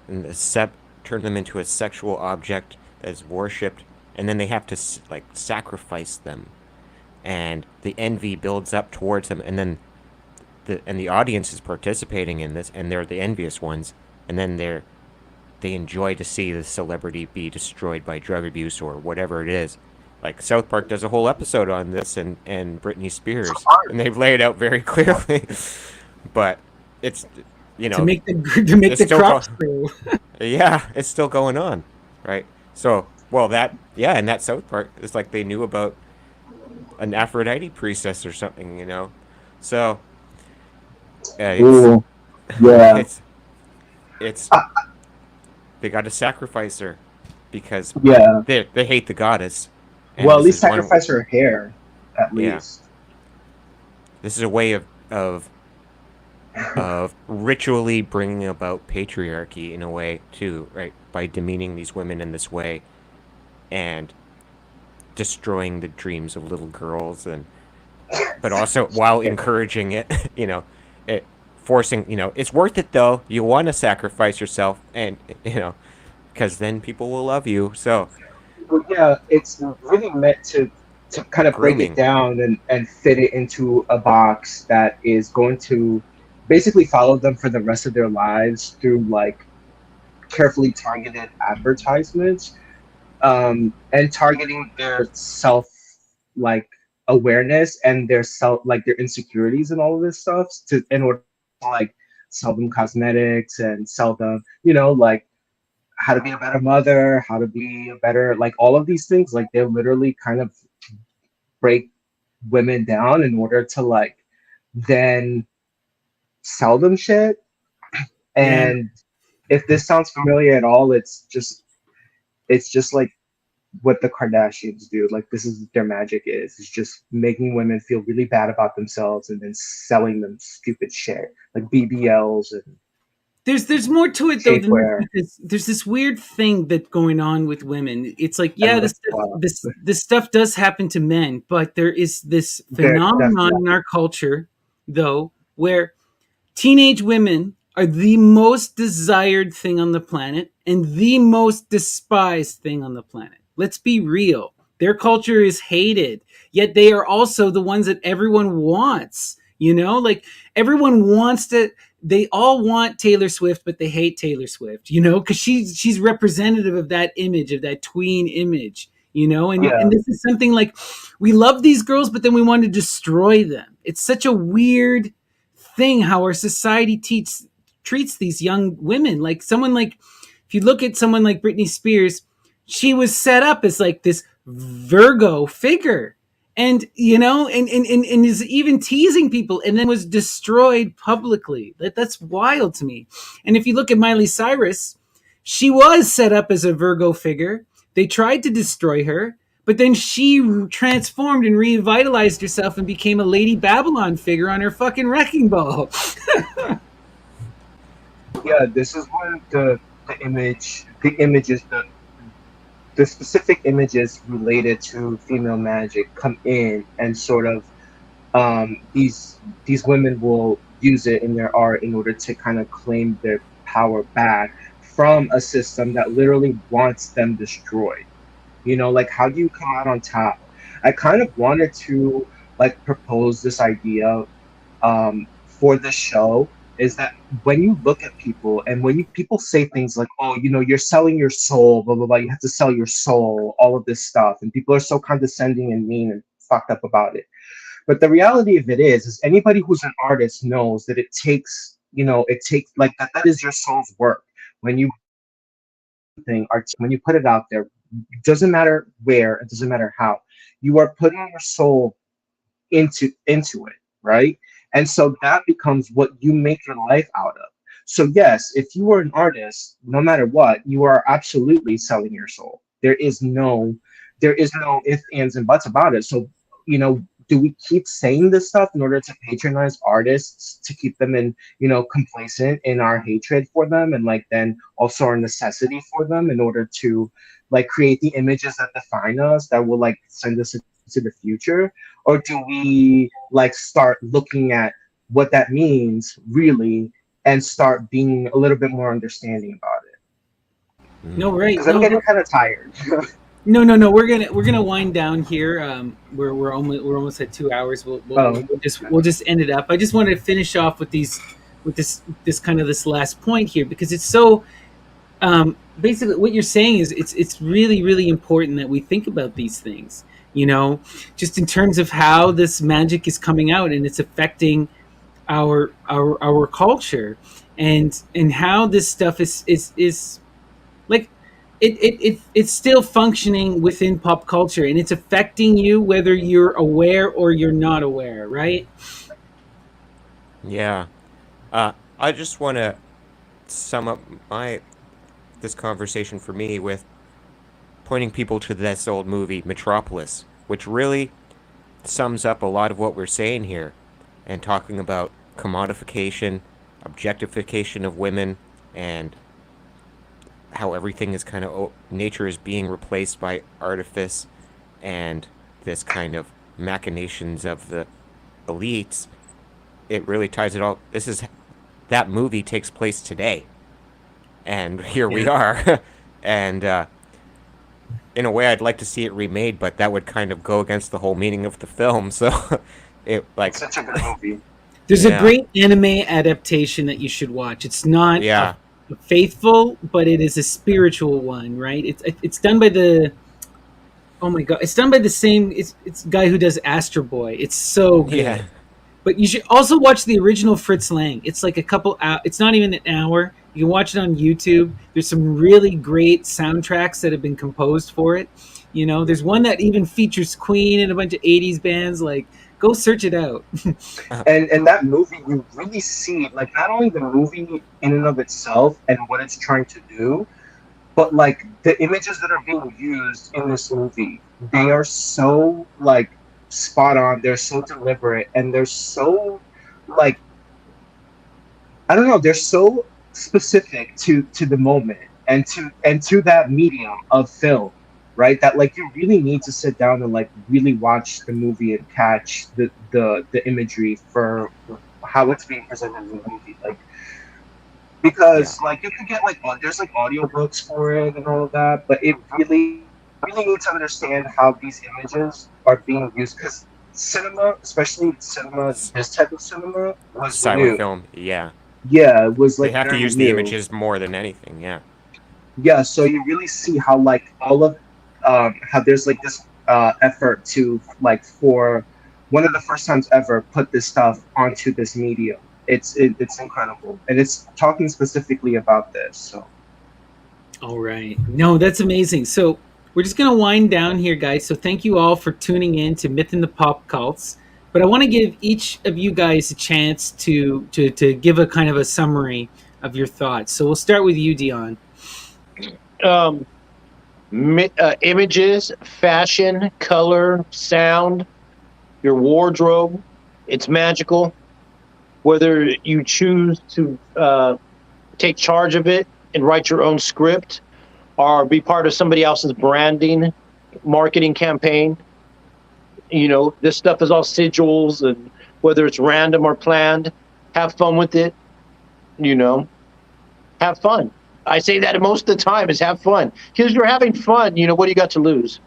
and turn them into a sexual object that is worshipped, and then they have to sacrifice them, and the envy builds up towards them, and then the audience is participating in this, and they're the envious ones, and then they enjoy to see the celebrity be destroyed by drug abuse or whatever it is. Like, South Park does a whole episode on this and Britney Spears, and they've laid it out very clearly. But it's to make the crops grow. Yeah, it's still going on, right? So, well, and that South Park is like they knew about an Aphrodite priestess or something, So, Ooh, yeah. it's they got to sacrifice her because Yeah. they hate the goddess. And Well, at this least is one- sacrifice her hair, at Yeah. least. This is a way of ritually bringing about patriarchy in a way too, right? By demeaning these women in this way, and destroying the dreams of little girls, and but also while encouraging it, it forcing, it's worth it though. You want to sacrifice yourself, and because then people will love you. So Well, yeah, it's really meant to kind of break it grooming. down and fit it into a box that is going to basically follow them for the rest of their lives through like carefully targeted advertisements, and targeting their self like awareness and their self like their insecurities and all of this stuff to in order to like sell them cosmetics and sell them, like how to be a better mother, how to be a better like all of these things. Like they literally kind of break women down in order to like then sell them shit. Yeah. And if this sounds familiar at all, it's just like what the Kardashians do. Like this is what their magic is. It's just making women feel really bad about themselves and then selling them stupid shit like BBLs and There's more to it though than this, shapewear. because there's this weird thing that going on with women. It's like, And yeah, lip gloss. this stuff does happen to men, but there is this They're phenomenon definitely in our culture though where teenage women are the most desired thing on the planet and the most despised thing on the planet. Let's be real. Their culture is hated, yet they are also the ones that everyone wants. Like everyone wants to. They all want Taylor Swift, but they hate Taylor Swift. Because she's representative of that image, of that tween image. And yeah. this is something like we love these girls, but then we want to destroy them. It's such a weird thing how our society treats these young women. Like someone like, if you look at someone like Britney Spears, she was set up as like this Virgo figure, and and is even teasing people, and then was destroyed publicly. That's wild to me. And if you look at Miley Cyrus, she was set up as a Virgo figure. They tried to destroy her, but then she transformed and revitalized herself and became a Lady Babylon figure on her fucking wrecking ball. Yeah, this is when the images, the specific images related to female magic come in and sort of these women will use it in their art in order to kind of claim their power back from a system that literally wants them destroyed. Like how do you come out on top? I kind of wanted to like propose this idea for the show is that when you look at people and when people say things like, oh, you're selling your soul, blah, blah, blah, you have to sell your soul, all of this stuff. And people are so condescending and mean and fucked up about it. But the reality of it is anybody who's an artist knows that it takes like that is your soul's work. When you when you put it out there, it doesn't matter where, it doesn't matter how, you are putting your soul into it, right? And so that becomes what you make your life out of. So yes, if you are an artist, no matter what, you are absolutely selling your soul. There is no ifs, ands, and buts about it. So, do we keep saying this stuff in order to patronize artists to keep them complacent in our hatred for them, and like then also our necessity for them in order to like create the images that define us that will like send us into the future? Or do we like start looking at what that means really and start being a little bit more understanding about it? No, right? Because I'm No, getting kind of tired. no. We're gonna wind down here. We're almost at 2 hours. Oh, We'll just end it up. I just wanted to finish off with this kind of this last point here, because it's so basically what you're saying is it's really really important that we think about these things. Just in terms of how this magic is coming out and it's affecting our culture, and how this stuff is like it's still functioning within pop culture, and it's affecting you whether you're aware or you're not aware, right? Yeah. I just want to sum up my this conversation for me with pointing people to this old movie Metropolis, which really sums up a lot of what we're saying here, and talking about commodification, objectification of women, and how everything is kind of nature is being replaced by artifice, and this kind of machinations of the elites, it really ties it all. That movie takes place today, and here we Yeah. are. And in a way, I'd like to see it remade, but that would kind of go against the whole meaning of the film. So, it It's like, such a good movie. There's a yeah, great anime adaptation that you should watch. It's not yeah, faithful, but it is a spiritual one, right? It's done by the oh my god, it's done by the same it's guy who does Astro Boy. It's so yeah, good. But you should also watch the original Fritz Lang. It's like a couple hours. It's not even an hour. You can watch it on YouTube. There's some really great soundtracks that have been composed for it. You know, there's one that even features Queen and a bunch of '80s bands. Like, go search it out. And that movie, you really see like not only the movie in and of itself and what it's trying to do, but like the images that are being used in this movie, they are so like spot on. They're so deliberate, and they're so like I don't know. They're so specific to the moment and to that medium of film, right? That like you really need to sit down and like really watch the movie and catch the imagery for how it's being presented in the movie, like yeah, because like you can get like there's like audiobooks for it and all of that, but it really need to understand how these images are being used because cinema, especially cinema, this type of cinema was silent new. film. Yeah, Yeah, it was they like have to very use the new. images more than anything. Yeah, Yeah, so you really see how like all of how there's like this effort to like for one of the first times ever put this stuff onto this medium. It's incredible, and it's talking specifically about this. So All right. No, that's amazing. So we're just gonna wind down here, guys. So thank you all for tuning in to Myth and the Pop Cults. But I want to give each of you guys a chance to give a kind of a summary of your thoughts. So we'll start with you, Dion. Um, Images, fashion, color, sound, your wardrobe. It's magical. Whether you choose to take charge of it and write your own script or be part of somebody else's branding, marketing campaign, this stuff is all sigils, and whether it's random or planned, have fun with it, you know, have fun. I say that most of the time is have fun. Because you're having fun, what do you got to lose?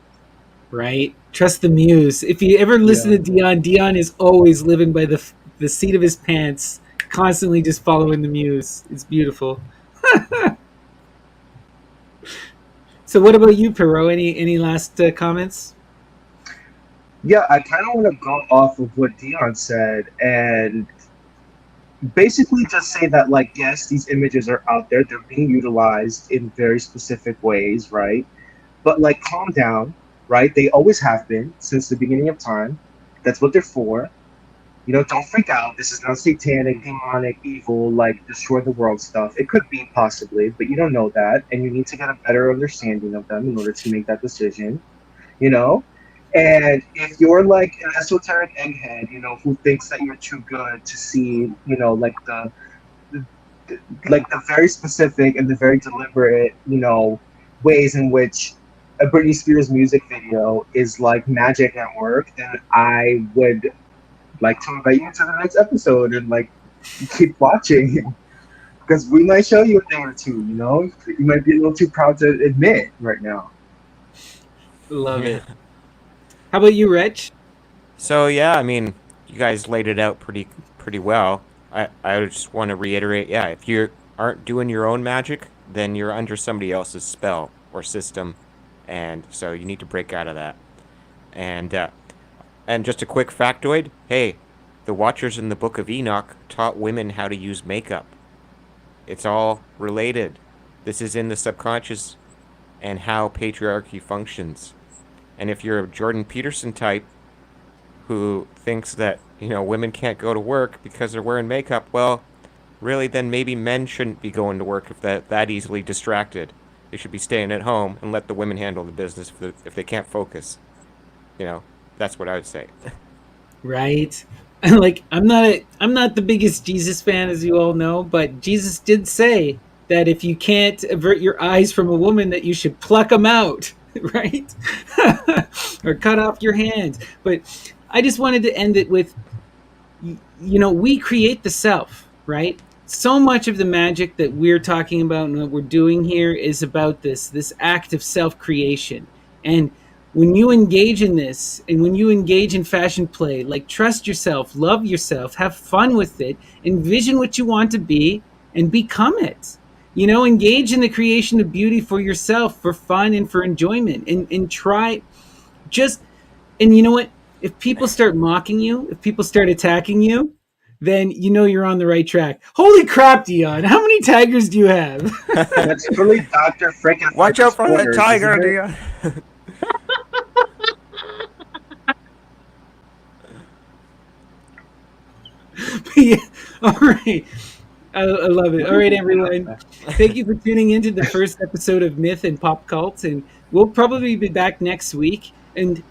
Right? Trust the muse. If you ever listen yeah. to Dion, Dion is always living by the seat of his pants, constantly just following the muse. It's beautiful. So, what about you, Perot? Any last comments? Yeah, I kind of want to go off of what Dion said and basically just say that like yes, these images are out there. They're being utilized in very specific ways, right? But like calm down, right? They always have been since the beginning of time. That's what they're for. Don't freak out. This is not satanic, demonic, evil, like destroy the world stuff. It could be possibly, but you don't know that, and you need to get a better understanding of them in order to make that decision. You know, and if you're like an esoteric egghead, who thinks that you're too good to see, like the very specific and the very deliberate, ways in which a Britney Spears music video is like magic at work, then I would like to invite you to the next episode and like keep watching because we might show you a thing or two. You might be a little too proud to admit right now. Love yeah. it. How about you, Rich? So yeah, I mean, you guys laid it out pretty well. I just want to reiterate, yeah, if you aren't doing your own magic, then you're under somebody else's spell or system, and so you need to break out of that. And just a quick factoid, hey, the Watchers in the Book of Enoch taught women how to use makeup. It's all related. This is in the subconscious and how patriarchy functions. And if you're a Jordan Peterson type who thinks that, women can't go to work because they're wearing makeup, well, really, then maybe men shouldn't be going to work if that easily distracted. They should be staying at home and let the women handle the business if they can't focus. That's what I would say. Right? Like I'm not the biggest Jesus fan, as you all know, but Jesus did say that if you can't avert your eyes from a woman, that you should pluck them out. Right? or cut off your hands. But I just wanted to end it with, we create the self, right? So much of the magic that we're talking about and what we're doing here is about this act of self creation. And when you engage in this, and when you engage in fashion play, like, trust yourself, love yourself, have fun with it, envision what you want to be, and become it. Engage in the creation of beauty for yourself, for fun and for enjoyment, and try just. And you know what? If people start mocking you, if people start attacking you, then you're on the right track. Holy crap, Dion! How many tigers do you have? That's totally Dr. Watch out Frankenfurter's for that orders, tiger, isn't it? Dion. Yeah. All right. I love it. All right, everyone. Thank you for tuning into the first episode of Myth and Pop Cult, and we'll probably be back next week. And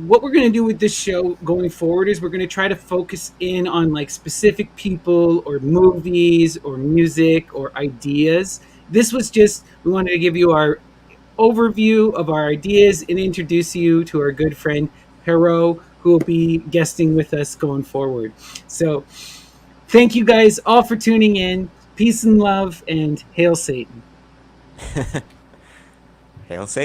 what we're going to do with this show going forward is we're going to try to focus in on, like, specific people or movies or music or ideas. This was just, we wanted to give you our overview of our ideas and introduce you to our good friend Perot, who will be guesting with us going forward. So thank you guys all for tuning in. Peace and love, and hail Satan. Hail Satan.